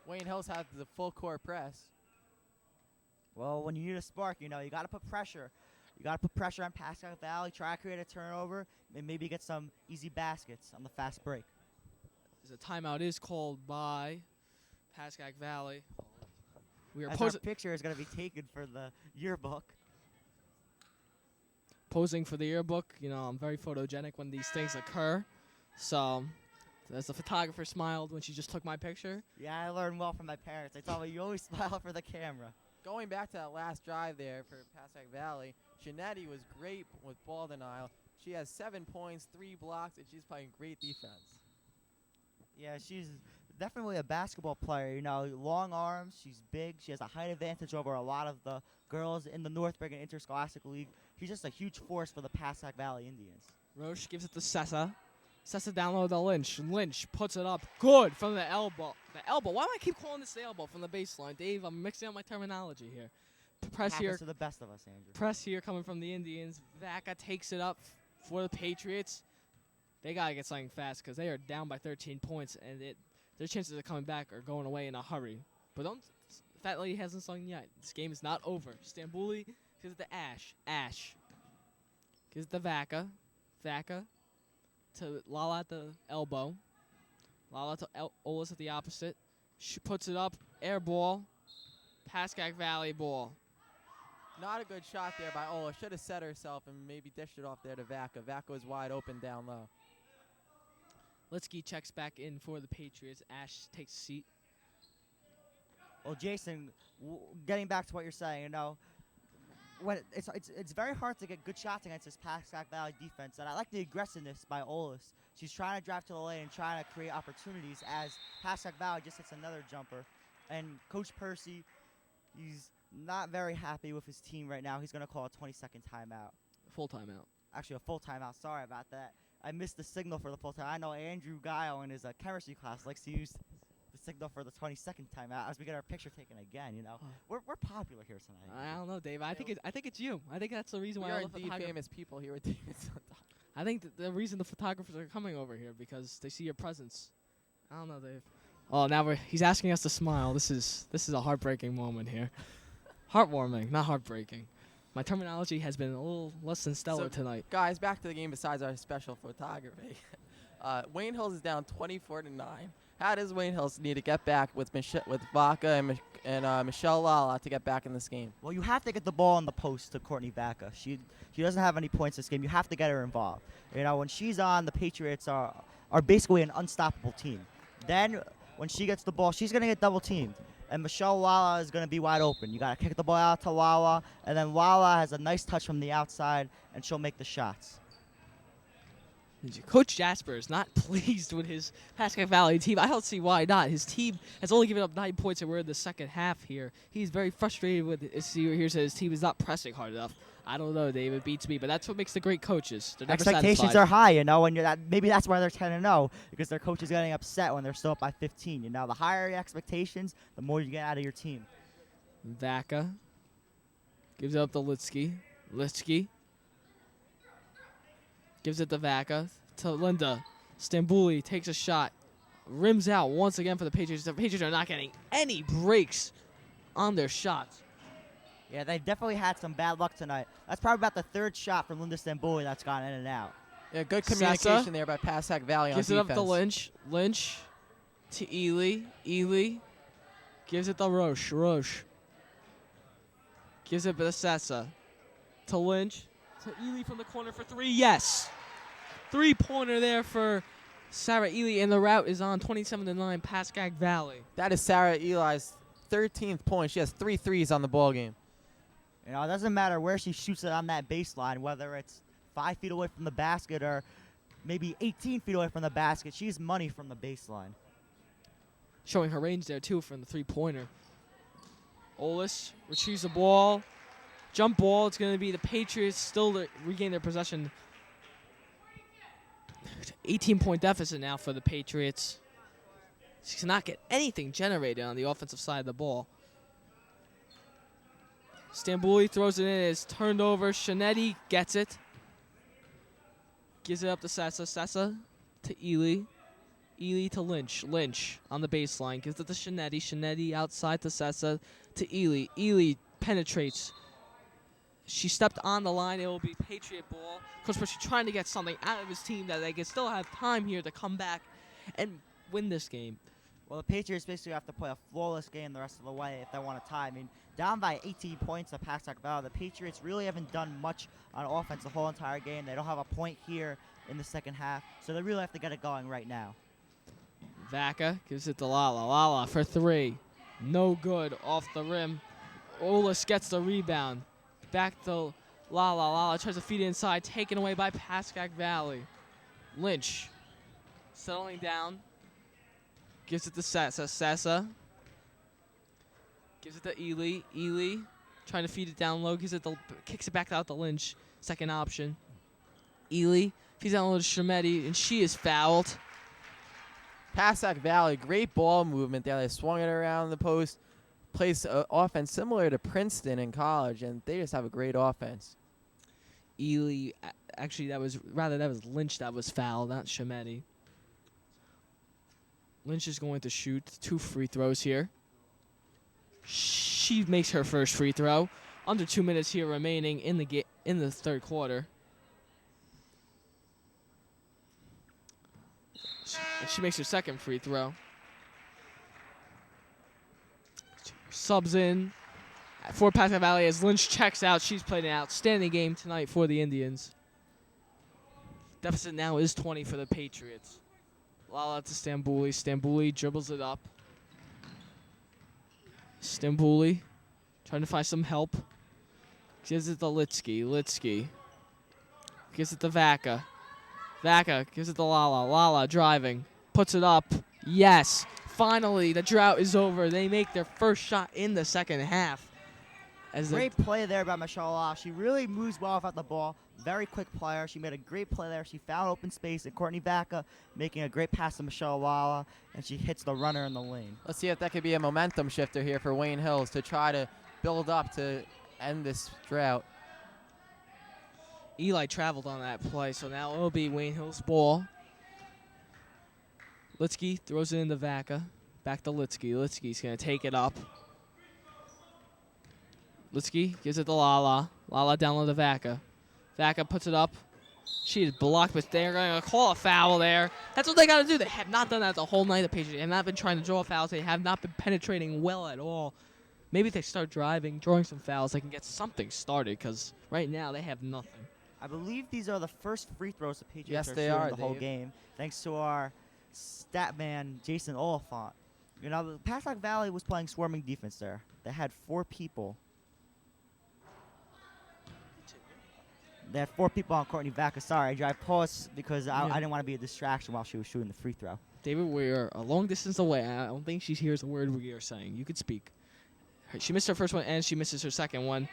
Wayne Hills had the full court press. Well, when you need a spark, you got to put pressure. You got to put pressure on Pascack Valley, try to create a turnover, and maybe get some easy baskets on the fast break. As a timeout is called by Pascack Valley. We are As our picture is going to be taken for the yearbook. posing for the yearbook. I'm very photogenic when these things occur. So, as the photographer smiled when she just took my picture. Yeah, I learned well from my parents. They told me you always smile for the camera. Going back to that last drive there for Pascack Valley, Shanetti was great with ball denial. She has 7 points, 3 blocks, and she's playing great defense. Yeah, she's definitely a basketball player. Long arms. She's big. She has a height advantage over a lot of the girls in the North Bergen Interscholastic League. She's just a huge force for the Pascack Valley Indians. Roche gives it to Sessa. Sessa down low to Lynch. Lynch puts it up good from the elbow. The elbow. Why do I keep calling this the elbow from the baseline? Dave, I'm mixing up my terminology here. Press Happens here. to the best of us, Andrew. Press here coming from the Indians. Vaca takes it up for the Patriots. They got to get something fast because they are down by 13 points, and their chances of coming back are going away in a hurry. But Fat Lady hasn't sung yet. This game is not over. Stambuli gives it to Ash. Ash gives it to Vaca. Vaca to Lala at the elbow. Lala to Olis at the opposite. She puts it up. Air ball. Pascack Valley ball. Not a good shot there by Ola. Should have set herself and maybe dished it off there to Vaca. Vaca was wide open down low. Litsky checks back in for the Patriots. Ash takes a seat. Well, Jason, getting back to what you're saying, when it's very hard to get good shots against this Pascack Valley defense, and I like the aggressiveness by Olis. She's trying to drive to the lane and trying to create opportunities as Pascack Valley just hits another jumper. And Coach Percy, he's not very happy with his team right now. He's going to call a 20-second timeout. Full timeout. Actually, a full timeout. Sorry about that. I missed the signal for the full time. I know Andrew Gayo in his chemistry class likes to use the signal for the 20-second timeout as we get our picture taken again. We're popular here tonight. I don't know, Dave. I think it's you. I think that's the reason why We all are the indeed famous people here at David Suntup. I think the reason the photographers are coming over here because they see your presence. I don't know, Dave. Oh, now he's asking us to smile. This is a heartbreaking moment here. Heartwarming, not heartbreaking. My terminology has been a little less than stellar tonight. Guys, back to the game besides our special photography. Wayne Hills is down 24-9. How does Wayne Hills need to get back with Vaca and Michelle Lala to get back in this game? Well, you have to get the ball on the post to Courtney Vaca. She doesn't have any points this game. You have to get her involved. When she's on, the Patriots are basically an unstoppable team. Then when she gets the ball, she's going to get double teamed. And Michelle Lala is going to be wide open. You got to kick the ball out to Lala, and then Lala has a nice touch from the outside, and she'll make the shots. Coach Jasper is not pleased with his Pascack Valley team. I don't see why not. His team has only given up 9 points, and we're in the second half here. He's very frustrated with it. He says his team is not pressing hard enough. I don't know, Dave. It beats me, but that's what makes the great coaches. They're never Expectations satisfied. are high, and maybe that's why they're 10-0, because their coach is getting upset when they're still up by 15. The higher your expectations, the more you get out of your team. Vaca gives it up to Litsky. Litsky gives it to Vaca. To Linda. Stambuli takes a shot. Rims out once again for the Patriots. The Patriots are not getting any breaks on their shots. Yeah, they definitely had some bad luck tonight. That's probably about the third shot from Linda Stambuli that's gone in and out. Yeah, good communication there by Pascack Valley on defense. Gives it up to Lynch. Lynch to Ely. Ely gives it to Roche. Roche gives it to Sessa. To Lynch. To Ely from the corner for three. Yes. 3-pointer there for Sarah Ely, and the route is on 27-9 Pascack Valley. That is Sarah Eli's 13th point. She has 3 threes on the ball game. It doesn't matter where she shoots it on that baseline, whether it's 5 feet away from the basket or maybe 18 feet away from the basket. She's money from the baseline. Showing her range there, too, from the 3-pointer. Olis retrieves the ball. Jump ball. It's going to be the Patriots still to regain their possession. 18-point deficit now for the Patriots. She cannot get anything generated on the offensive side of the ball. Stambuli throws it in. It's turned over. Shanetti gets it. Gives it up to Sessa. Sessa to Ely. Ely to Lynch. Lynch on the baseline. Gives it to Shanetti. Shanetti outside to Sessa to Ely. Ely penetrates. She stepped on the line. It will be Patriot ball. Coach Percy trying to get something out of his team that they can still have time here to come back and win this game. Well, the Patriots basically have to play a flawless game the rest of the way if they want to tie. I mean, down by 18 points at Pascack Valley, the Patriots really haven't done much on offense the whole entire game. They don't have a point here in the second half, so they really have to get it going right now. Vaca gives it to Lala. Lala for 3. No good off the rim. Olis gets the rebound. Back to Lala. Lala tries to feed it inside, taken away by Pascack Valley. Lynch settling down. Gives it to Sessa. Sessa gives it to Ely. Ely trying to feed it down low. Kicks it back out to Lynch. Second option. Ely feeds down low to Shremetti, and she is fouled. Pascack Valley, great ball movement there. They swung it around the post. Plays offense similar to Princeton in college, and they just have a great offense. Ely, actually, that was Lynch that was fouled, not Shremetti. Lynch is going to shoot 2 free throws here. She makes her first free throw. Under 2 minutes here remaining in the third quarter. She makes her second free throw. Subs in for Pascack Valley as Lynch checks out. She's played an outstanding game tonight for the Indians. Deficit now is 20 for the Patriots. Lala to Stambouli. Stambouli dribbles it up. Stambouli trying to find some help. Gives it to Litsky. Litsky gives it to Vaca. Vaca gives it to Lala. Lala driving. Puts it up. Yes. Finally, the drought is over. They make their first shot in the second half. Great play there by Michelle Law. She really moves well without the ball. Very quick player. She made a great play there. She found open space, and Courtney Vaca making a great pass to Michelle Lala, and she hits the runner in the lane. Let's see if that could be a momentum shifter here for Wayne Hills to try to build up to end this drought. Eli traveled on that play, so now it'll be Wayne Hill's ball. Litsky throws it into Vaca. Back to Litsky. Litsky's going to take it up. Litsky gives it to Lala. Lala down low to Vaca. Vaca puts it up. She is blocked, but they're going to call a foul there. That's what they got to do. They have not done that the whole night. The Patriots have not been trying to draw fouls. They have not been penetrating well at all. Maybe if they start drawing some fouls, they can get something started, because right now they have nothing. I believe these are the first free throws the Patriots Yes, are they shooting are, the whole Dave. game, thanks to our stat man, Jason Olephant. You know, the Pascack Valley was playing swarming defense there. They had 4 people. They had 4 people on Courtney Vaca. Sorry, I paused because I didn't want to be a distraction while she was shooting the free throw. David, we're a long distance away. I don't think she hears a word we are saying. You could speak. She missed her first one, and she misses her second one.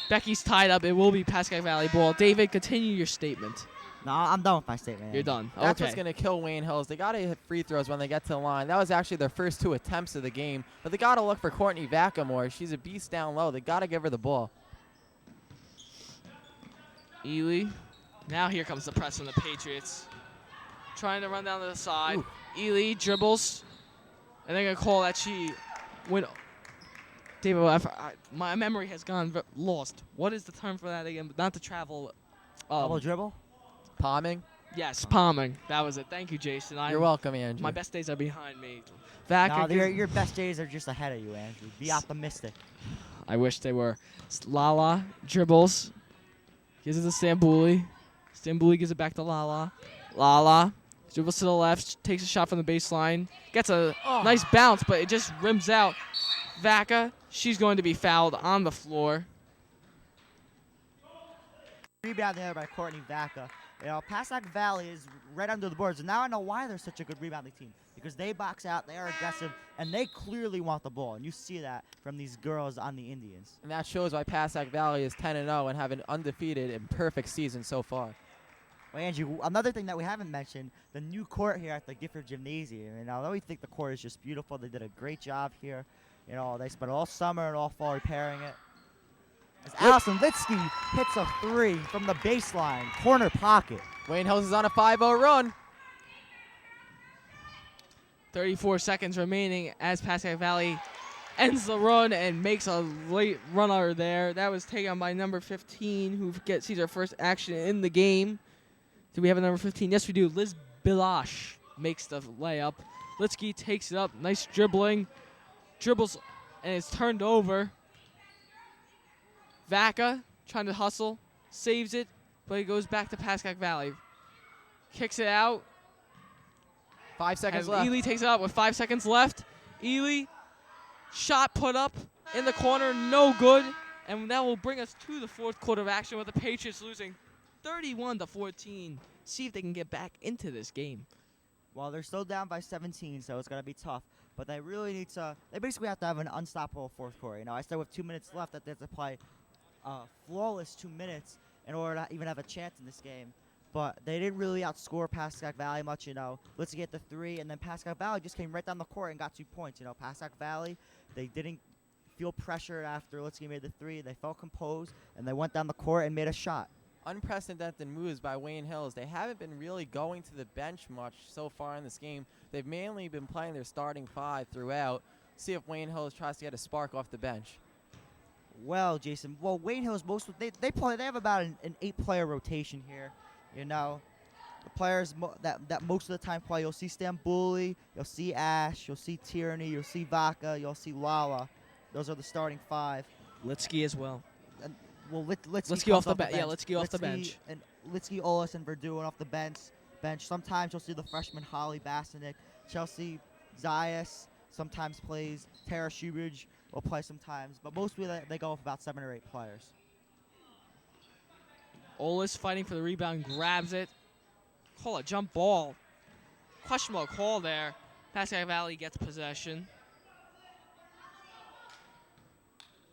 Becky's tied up. It will be Pascack Valley ball. David, continue your statement. No, I'm done with my statement. You're done. That's okay. what's going to kill Wayne Hills. They got to hit free throws when they get to the line. That was actually their first 2 attempts of the game. But they got to look for Courtney Vaca more. She's a beast down low. They got to give her the ball. Ely. Now here comes the press from the Patriots. Trying to run down to the side. Ooh. Ely dribbles. And they're going to call that she went. David, my memory has gone lost. What is the term for that again? Not to travel. Double dribble? Palming. Yes, palming. That was it. Thank you, Jason. You're welcome, Andrew. My best days are behind me. Vaca. No, your best days are just ahead of you, Andrew. Be optimistic. I wish they were. Lala dribbles. Gives it to Stambouli. Stambouli gives it back to Lala. Lala dribbles to the left. Takes a shot from the baseline. Gets a nice bounce, but it just rims out. Vaca, she's going to be fouled on the floor. Rebound there by Courtney Vaca. You know, Pascack Valley is right under the boards, and now I know why they're such a good rebounding team. Because they box out, they are aggressive, and they clearly want the ball. And you see that from these girls on the Indians. And that shows why Pascack Valley is 10-0 and have an undefeated and perfect season so far. Well, Andrew, another thing that we haven't mentioned, the new court here at the Gifford Gymnasium. And although we think the court is just beautiful, they did a great job here. You know, they spent all summer and all fall repairing it. As Allison Litsky hits a 3 from the baseline, corner pocket. Wayne Hills is on a 5-0 run. 34 seconds remaining as Pascack Valley ends the run and makes a late runner there. That was taken by number 15, who sees her first action in the game. Do we have a number 15? Yes, we do. Liz Bilash makes the layup. Litsky takes it up. Nice dribbling. Dribbles, and it's turned over. Vaca trying to hustle. Saves it, but it goes back to Pascack Valley. Kicks it out. 5 seconds As left. Ely takes it out with 5 seconds left. Ely, shot put up in the corner, no good. And that will bring us to the fourth quarter of action with the Patriots losing 31-14. See if they can get back into this game. Well, they're still down by 17, so it's going to be tough. But they really need to – they basically have to have an unstoppable fourth quarter. You know, I said with 2 minutes left that they have to play flawless 2 minutes in order to even have a chance in this game. But they didn't really outscore Pascack Valley much, you know. Let's get the 3, and then Pascack Valley just came right down the court and got 2 points. You know, Pascack Valley, they didn't feel pressure after Litsky made the 3. They felt composed, and they went down the court and made a shot. Unprecedented moves by Wayne Hills. They haven't been really going to the bench much so far in this game. They've mainly been playing their starting 5 throughout. See if Wayne Hills tries to get a spark off the bench. Well, Jason, Wayne Hills they have about an 8-player rotation here. You know, the players that most of the time play. You'll see Stambuli, you'll see Ash, you'll see Tierney, you'll see Vaca, you'll see Lala. Those are the starting 5. Litsky as well. And, well, Litsky off comes the bench. Yeah, Litsky off the Litsky bench. And Litsky, Olis, and Verdun off the bench. Sometimes you'll see the freshman Holly Bassinick, Chelsea Zayas. Sometimes plays Tara Shubridge will play sometimes, but mostly they go with about 7 or 8 players. Olis fighting for the rebound, grabs it. Call a jump ball. Questionable call there. Pascack Valley gets possession.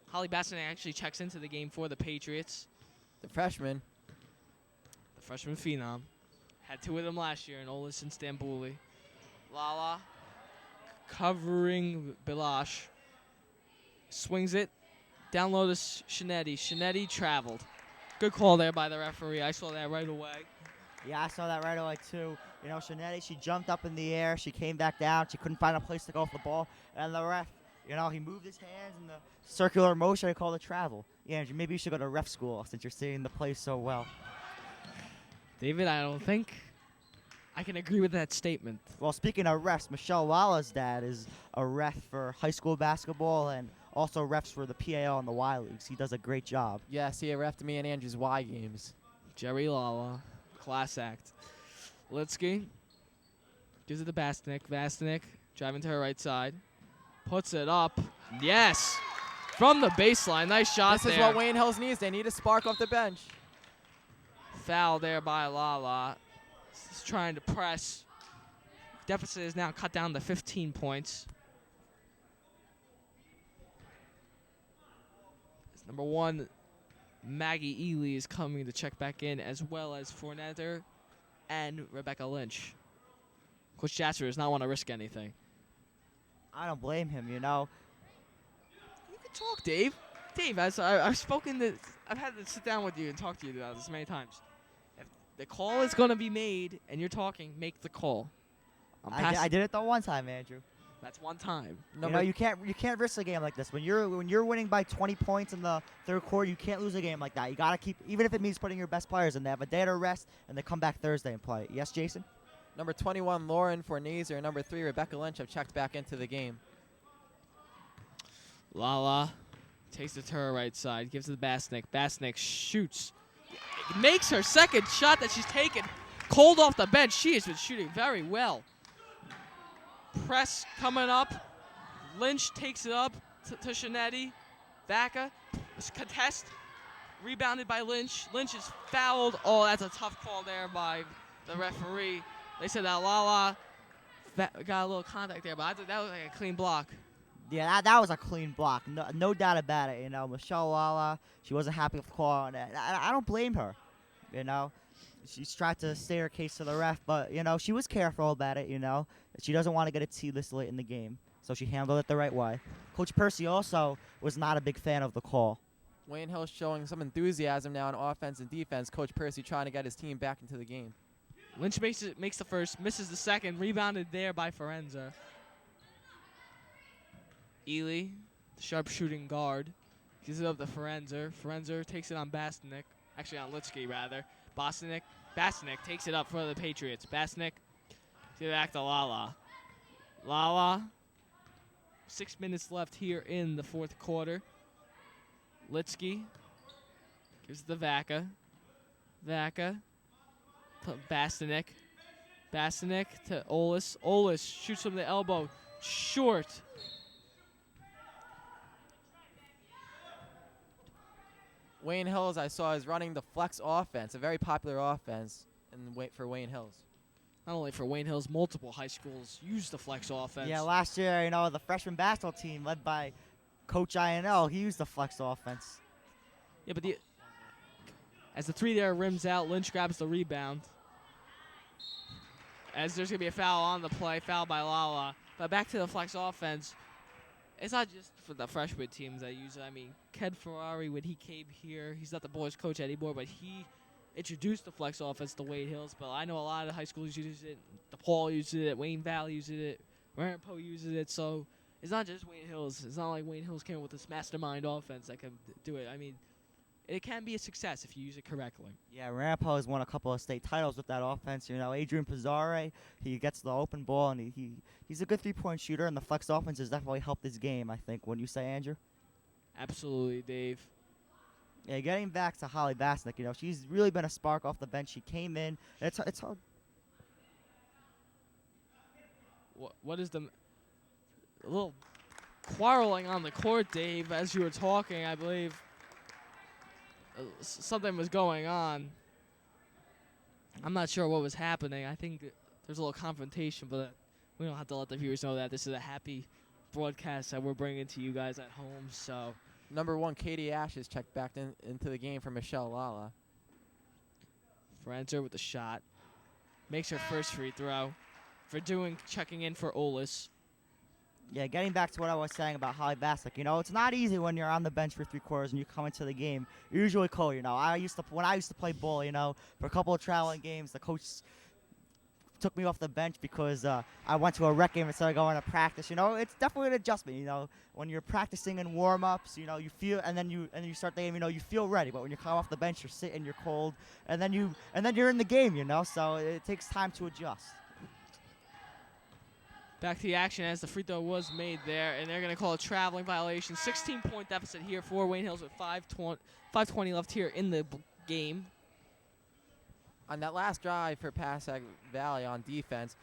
Holly Bassett actually checks into the game for the Patriots. The freshman. The freshman phenom. Had 2 of them last year in Olis and Stambuli. Lala covering Bilash. Swings it. Down low to Shinetti. Shinetti traveled. Good call there by the referee. I saw that right away. Yeah, I saw that right away, too. You know, Shinetti, she jumped up in the air. She came back down. She couldn't find a place to go with the ball. And the ref, you know, he moved his hands in the circular motion. I call it travel. Yeah, maybe you should go to ref school since you're seeing the play so well. David, I don't think I can agree with that statement. Well, speaking of refs, Michelle Lala's dad is a ref for high school basketball and also refs for the PAL and the Y Leagues. He does a great job. Yes, he refed me and Andrew's Y games. Jerry Lala, class act. Litsky gives it to Bastinick. Bastinick driving to her right side. Puts it up. Yes! From the baseline. Nice shot there. This is what Wayne Hills needs. They need a spark off the bench. Foul there by Lala. He's trying to press. Deficit is now cut down to 15 points. Number 1, Maggie Ely is coming to check back in, as well as Fornetter and Rebecca Lynch. Coach Jasper does not want to risk anything. I don't blame him, you know. You can talk, Dave. Dave, I've spoken to, I've had to sit down with you and talk to you about this many times. If the call is going to be made and you're talking, make the call. I did it the one time, Andrew. That's one time. You know, you can't risk a game like this. When you're winning by 20 points in the third quarter, you can't lose a game like that. You gotta keep, even if it means putting your best players in. They have a day to rest, and they come back Thursday and play. Yes, Jason? Number 21, Lauren Fornazer, and number 3, Rebecca Lynch, have checked back into the game. Lala takes it to her right side, gives it to Bastinick. Bastinick shoots. Makes her second shot that she's taken. Cold off the bench. She has been shooting very well. Press coming up. Lynch takes it up to Shinetti. Vaca. Contest. Rebounded by Lynch. Lynch is fouled. Oh, that's a tough call there by the referee. They said that Lala got a little contact there, but I thought that was like a clean block. Yeah, that was a clean block. No doubt about it. You know, Michelle Lala, she wasn't happy with the call on it. I don't blame her. You know, she's tried to stay her case to the ref, but, you know, she was careful about it, you know. She doesn't want to get a T this late in the game, so she handled it the right way. Coach Percy also was not a big fan of the call. Wayne Hills showing some enthusiasm now on offense and defense. Coach Percy trying to get his team back into the game. Lynch makes the first, misses the second, rebounded there by Forenza. Ely the sharpshooting guard. Gives it up to Forenzer. Forenzer takes it on Botwinick. Actually, on Luchansky, rather. Botwinick takes it up for the Patriots. Botwinick, give it back to Lala. Lala, 6 minutes left here in the fourth quarter. Luchansky gives it to Vaca. Vaca to Botwinick. Botwinick to Olis. Olis shoots from the elbow. Short. Wayne Hills, I saw, is running the flex offense, a very popular offense for Wayne Hills. Not only for Wayne Hills, multiple high schools use the flex offense. Yeah, last year, you know, the freshman basketball team led by Coach INL, he used the flex offense. Yeah, but as the three there rims out, Lynch grabs the rebound. As there's going to be a foul on the play, foul by Lala. But back to the flex offense. It's not just for the freshman teams that use it. I mean, Ken Ferrari, when he came here, he's not the boys' coach anymore, but he introduced the flex offense to Wayne Hills. But I know a lot of high schools use it. DePaul uses it. Wayne Valley uses it. Ramapo uses it. So it's not just Wayne Hills. It's not like Wayne Hills came with this mastermind offense that can do it. I mean, it can be a success if you use it correctly. Yeah, Ramapo has won a couple of state titles with that offense. You know, Adrian Pizzare, he gets the open ball, and he's a good three-point shooter, and the flex offense has definitely helped his game, I think. Wouldn't you say, Andrew? Absolutely, Dave. Yeah, getting back to Holly Botwinick, you know, she's really been a spark off the bench. She came in. It's hard. What is a little quarreling on the court, Dave, as you were talking, I believe. Something was going on. I'm not sure what was happening. I think there's a little confrontation, but we don't have to let the viewers know that this is a happy broadcast that we're bringing to you guys at home. So, Number 1, Katie Ashes checked back into the game for Michelle Lala. Forenzer with the shot. Makes her first free throw. Checking in for Olis. Yeah, getting back to what I was saying about Holly Botwinick, you know, it's not easy when you're on the bench for 3 quarters and you come into the game. You're usually cold, you know. When I used to play ball, you know, for a couple of traveling games, the coach took me off the bench because I went to a rec game instead of going to practice. You know, it's definitely an adjustment. You know, when you're practicing in warm-ups, you know, you feel, and then you start the game. You know, you feel ready. But when you come off the bench, you're sitting, you're cold, and then you're in the game. You know, so it takes time to adjust. Back to the action as the free throw was made there, and they're going to call a traveling violation. 16-point deficit here for Wayne Hills with 5:20 left here in the game. On that last drive for Pascack Valley on defense,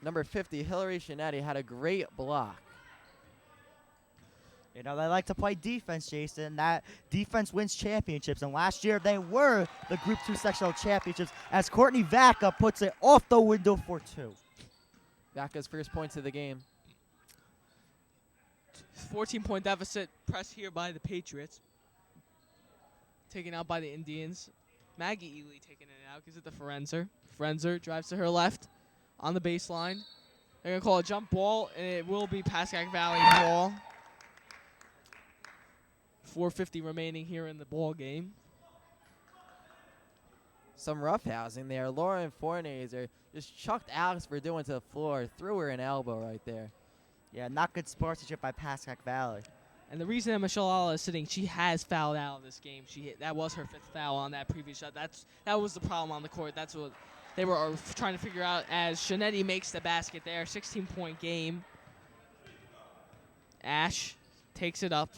number 50, Hillary Shinetti, had a great block. You know, they like to play defense, Jason. That defense wins championships. And last year, they were the Group 2 sectional championships as Courtney Vaca puts it off the window for 2. Vaca's first points of the game. 14-point deficit pressed here by the Patriots. Taken out by the Indians. Maggie Ely taking it out. Gives it to Forenzer. Forenzer drives to her left on the baseline. They're going to call a jump ball, and it will be Pascack Valley ball. 4:50 remaining here in the ball game. Some roughhousing there. Lauren Fornazer just chucked Alex Verdun to the floor, threw her an elbow right there. Yeah, not good sportsmanship by Pascack Valley. And the reason that Michelle Alla is sitting, she has fouled out of this game. That was her 5th foul on that previous shot. That was the problem on the court. That's what they were trying to figure out as Shinetti makes the basket there. 16-point game. Ash takes it up.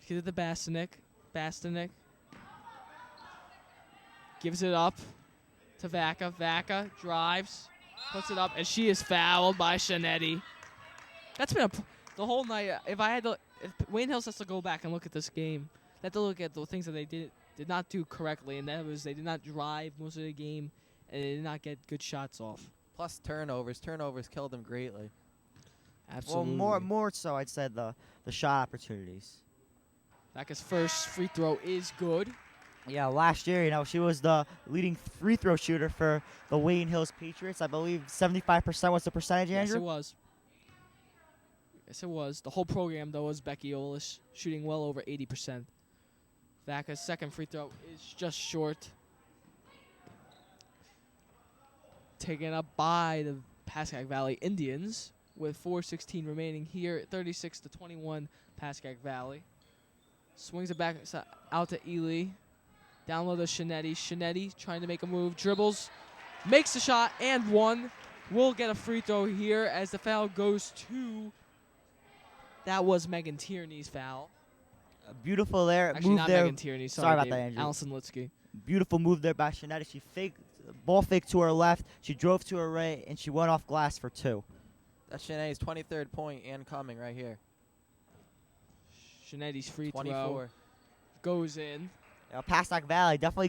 Gives it to Botwinick. Botwinick gives it up to Vaca. Vaca drives, puts it up, and she is fouled by Shinetti. That's been the whole night. If Wayne Hills has to go back and look at this game, they have to look at the things that they did not do correctly, and that was they did not drive most of the game, and they did not get good shots off. Plus turnovers. Turnovers killed them greatly. Absolutely. Well, more so, I'd say the shot opportunities. Vaca's first free throw is good. Yeah, last year, you know, she was the leading free throw shooter for the Wayne Hills Patriots. I believe 75% was the percentage, Andrew? Yes, it was. Yes, it was. The whole program, though, was Becky Olish, shooting well over 80%. Vaca's second free throw is just short. Taken up by the Pascack Valley Indians. with 4:16 remaining here. 36-21, Pascack Valley. Swings it back out to Ely. Down low to Shinetti. Shinetti trying to make a move. Dribbles. Makes the shot and one. Will get a free throw here as the foul goes to. That was Megan Tierney's foul. Beautiful there. Actually, move not there. Megan Tierney. Sorry about Dave. that, Andrew. Allison Litsky. Beautiful move there by Shinetti. She faked, ball fake to her left. She drove to her right, and she went off glass for 2. That's Shanae's 23rd point and coming right here. Shinetti's free 24. throw goes in. Pascack Valley definitely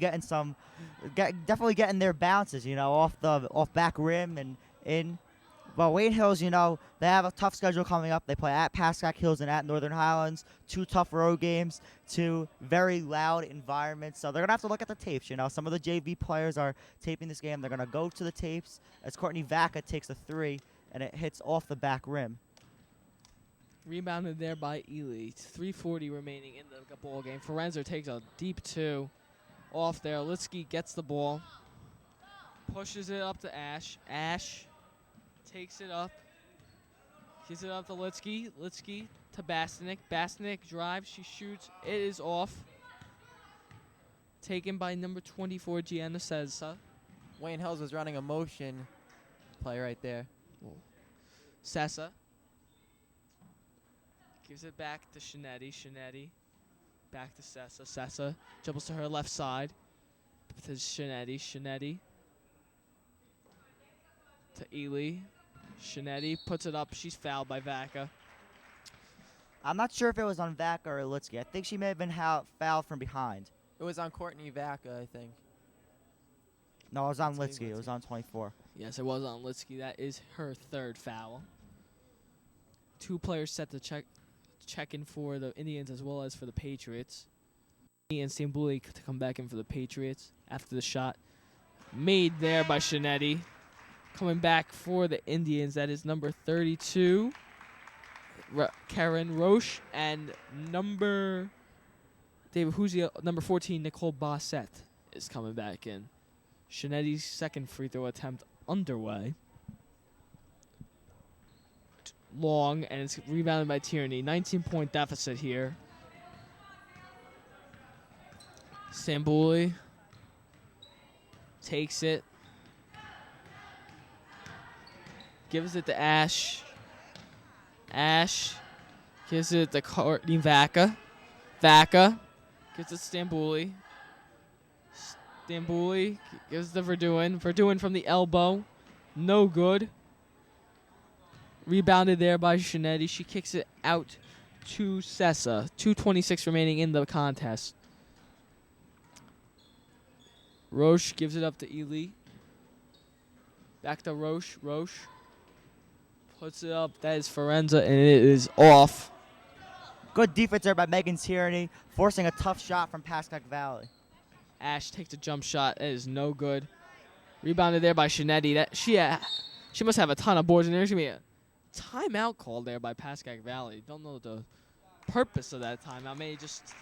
getting their bounces, off back rim and in. Well, Wayne Hills, they have a tough schedule coming up. They play at Pascack Hills and at Northern Highlands. 2 tough road games, 2 very loud environments. So they're going to have to look at the tapes. Some of the JV players are taping this game. They're going to go to the tapes as Courtney Vaca takes a 3, and it hits off the back rim. Rebounded there by Ely. 3:40 remaining in the ball game. Forenza takes a deep 2 off there. Litsky gets the ball. Pushes it up to Ash. Ash takes it up. Gives it up to Litsky. Litsky to Botwinick. Botwinick drives. She shoots. It is off. Taken by number 24, Gianna Sessa. Wayne Hills was running a motion play right there. Sessa. Gives it back to Shinetti. Shinetti. Back to Sessa. Sessa dribbles to her left side. To Shinetti. Shinetti. To Ely. Shinetti puts it up. She's fouled by Vaca. I'm not sure if it was on Vaca or Litsky. I think she may have been fouled from behind. It was on Courtney Vaca, I think. No, it was on Litsky. It was on 24. Yes, it was on Litsky. That is her 3rd foul. 2 players set to check in for the Indians as well as for the Patriots. And Stambuli to come back in for the Patriots after the shot made there by Shinetti. Coming back for the Indians, that is number 32, Karen Roche, and number 14, Nicole Bassett is coming back in. Shinetti's 2nd free throw attempt underway. Long, and it's rebounded by Tierney. 19-point deficit here. Stambuli takes it. Gives it to Ash. Ash gives it to Courtney Vaca. Vaca gives it to Stambuli. Stambuli gives it to Verduin. Verduin from the elbow. No good. Rebounded there by Shinetti. She kicks it out to Sessa. 2:26 remaining in the contest. Roche gives it up to Ely. Back to Roche. Roche puts it up. That is Forenza, and it is off. Good defense there by Megan Tierney, forcing a tough shot from Pascack Valley. Ash takes a jump shot. That is no good. Rebounded there by Shinetti. That she must have a ton of boards, and there's going to be a timeout called there by Pascack Valley. Don't know the purpose of that timeout. Maybe just,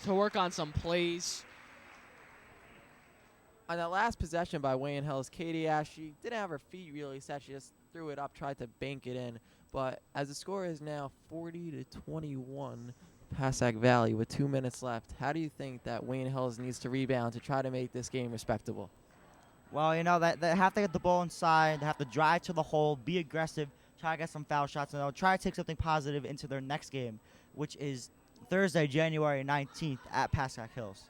to work on some plays. On that last possession by Wayne Hills, Katie Ash, she didn't have her feet really set. She just threw it up, tried to bank it in. But as the score is now 40-21, Pascack Valley with 2 minutes left, how do you think that Wayne Hills needs to rebound to try to make this game respectable? Well, they have to get the ball inside. They have to drive to the hole, be aggressive, try to get some foul shots, and they'll try to take something positive into their next game, which is Thursday, January 19th at Pascack Hills.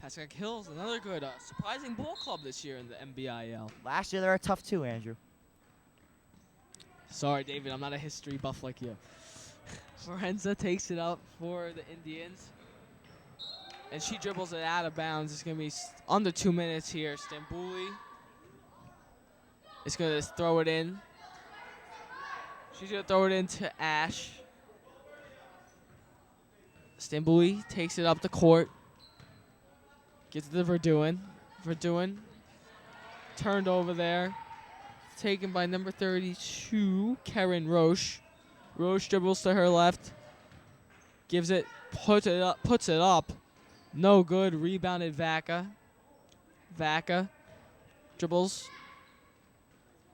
Pascack Hills, another good surprising ball club this year in the MBIL. Last year they were tough too, Andrew. Sorry, David, I'm not a history buff like you. Forenza takes it up for the Indians. And she dribbles it out of bounds. It's going to be under 2 minutes here. Stambuli is going to throw it in. She's going to throw it into Ash. Stambuli takes it up the court. Gets it to Verduin. Verduin turned over there. Taken by number 32, Karen Roche. Roche dribbles to her left. Gives it, puts it up. No good. Rebounded Vaca. Vaca dribbles.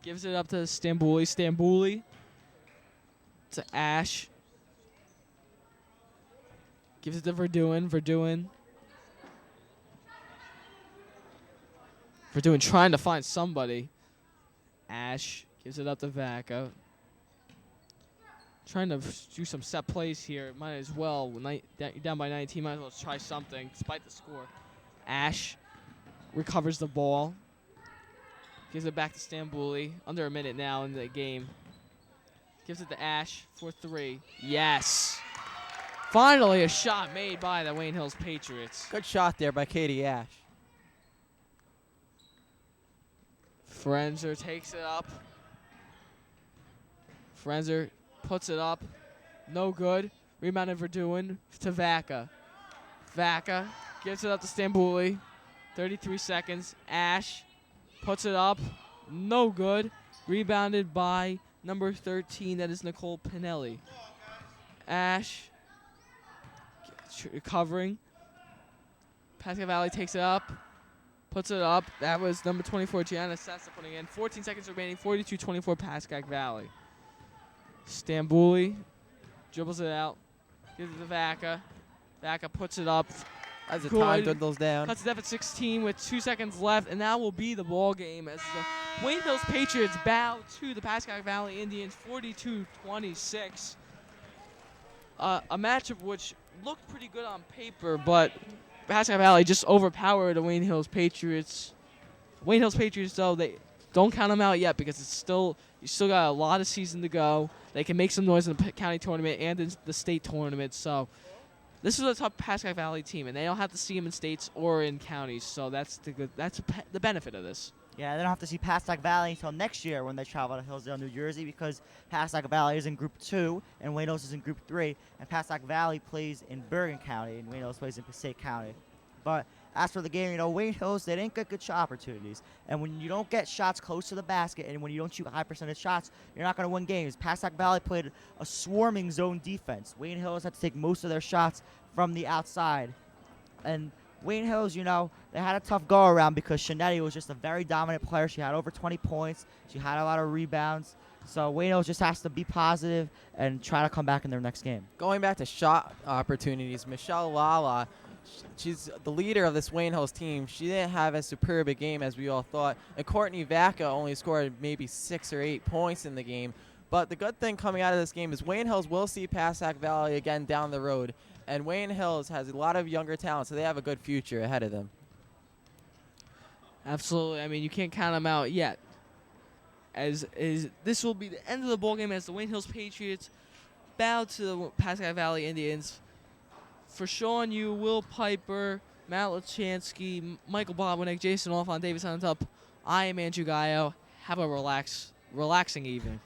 Gives it up to Stambouli. Stambouli to Ash. Gives it to Verduin. Verduin trying to find somebody. Ash gives it up to Vaca. Trying to do some set plays here. Might as well. You're down by 19. Might as well try something despite the score. Ash recovers the ball. Gives it back to Stambouli. Under a minute now in the game. Gives it to Ash for 3. Yes. Finally a shot made by the Wayne Hills Patriots. Good shot there by Katie Ash. Frenzer takes it up. Frenzer puts it up. No good. Rebounded Verduin to Vaca. Vaca gives it up to Stambouli. 33 seconds. Ash puts it up. No good. Rebounded by number 13. That is Nicole Pinelli. Ash recovering. Pascack Valley takes it up. Puts it up. That was number 24, Gianna Sessa putting in. 14 seconds remaining. 42-24 Pascack Valley. Stambouli dribbles it out. Gives it to Vaca. Vaca puts it up. As the Good. time dwindles down. Cuts it up at 16 with 2 seconds left, and that will be the ball game as the Wayne Hills Patriots bow to the Pascack Valley Indians 42-26. A matchup which looked pretty good on paper, but Pascack Valley just overpowered the Wayne Hills Patriots. Wayne Hills Patriots, though, they don't count them out yet because you still got a lot of season to go. They can make some noise in the county tournament and in the state tournament. So this is a tough Pascack Valley team, and they don't have to see them in states or in counties. So that's the benefit of this. Yeah, they don't have to see Pascack Valley until next year when they travel to Hillsdale, New Jersey, because Pascack Valley is in Group 2 and Wayne Hills is in Group 3, and Pascack Valley plays in Bergen County and Wayne Hills plays in Passaic County. But as for the game, Wayne Hills, they didn't get good shot opportunities. And when you don't get shots close to the basket and when you don't shoot high percentage shots, you're not going to win games. Pascack Valley played a swarming zone defense. Wayne Hills had to take most of their shots from the outside. And Wayne Hills, they had a tough go around because Shanetti was just a very dominant player. She had over 20 points. She had a lot of rebounds. So Wayne Hills just has to be positive and try to come back in their next game. Going back to shot opportunities, Michelle Lala, she's the leader of this Wayne Hills team. She didn't have as superb a game as we all thought. And Courtney Vaca only scored maybe 6 or 8 points in the game. But the good thing coming out of this game is Wayne Hills will see Pascack Valley again down the road. And Wayne Hills has a lot of younger talent, so they have a good future ahead of them. Absolutely. I mean, you can't count them out yet. As this will be the end of the ball game as the Wayne Hills Patriots bow to the Pascack Valley Indians. For Sean Yu, Will Pieper, Matt Luchansky, Michael Botwinick, Jason Olephant, David Suntup, I am Andrew Gayo. Have a relaxing evening.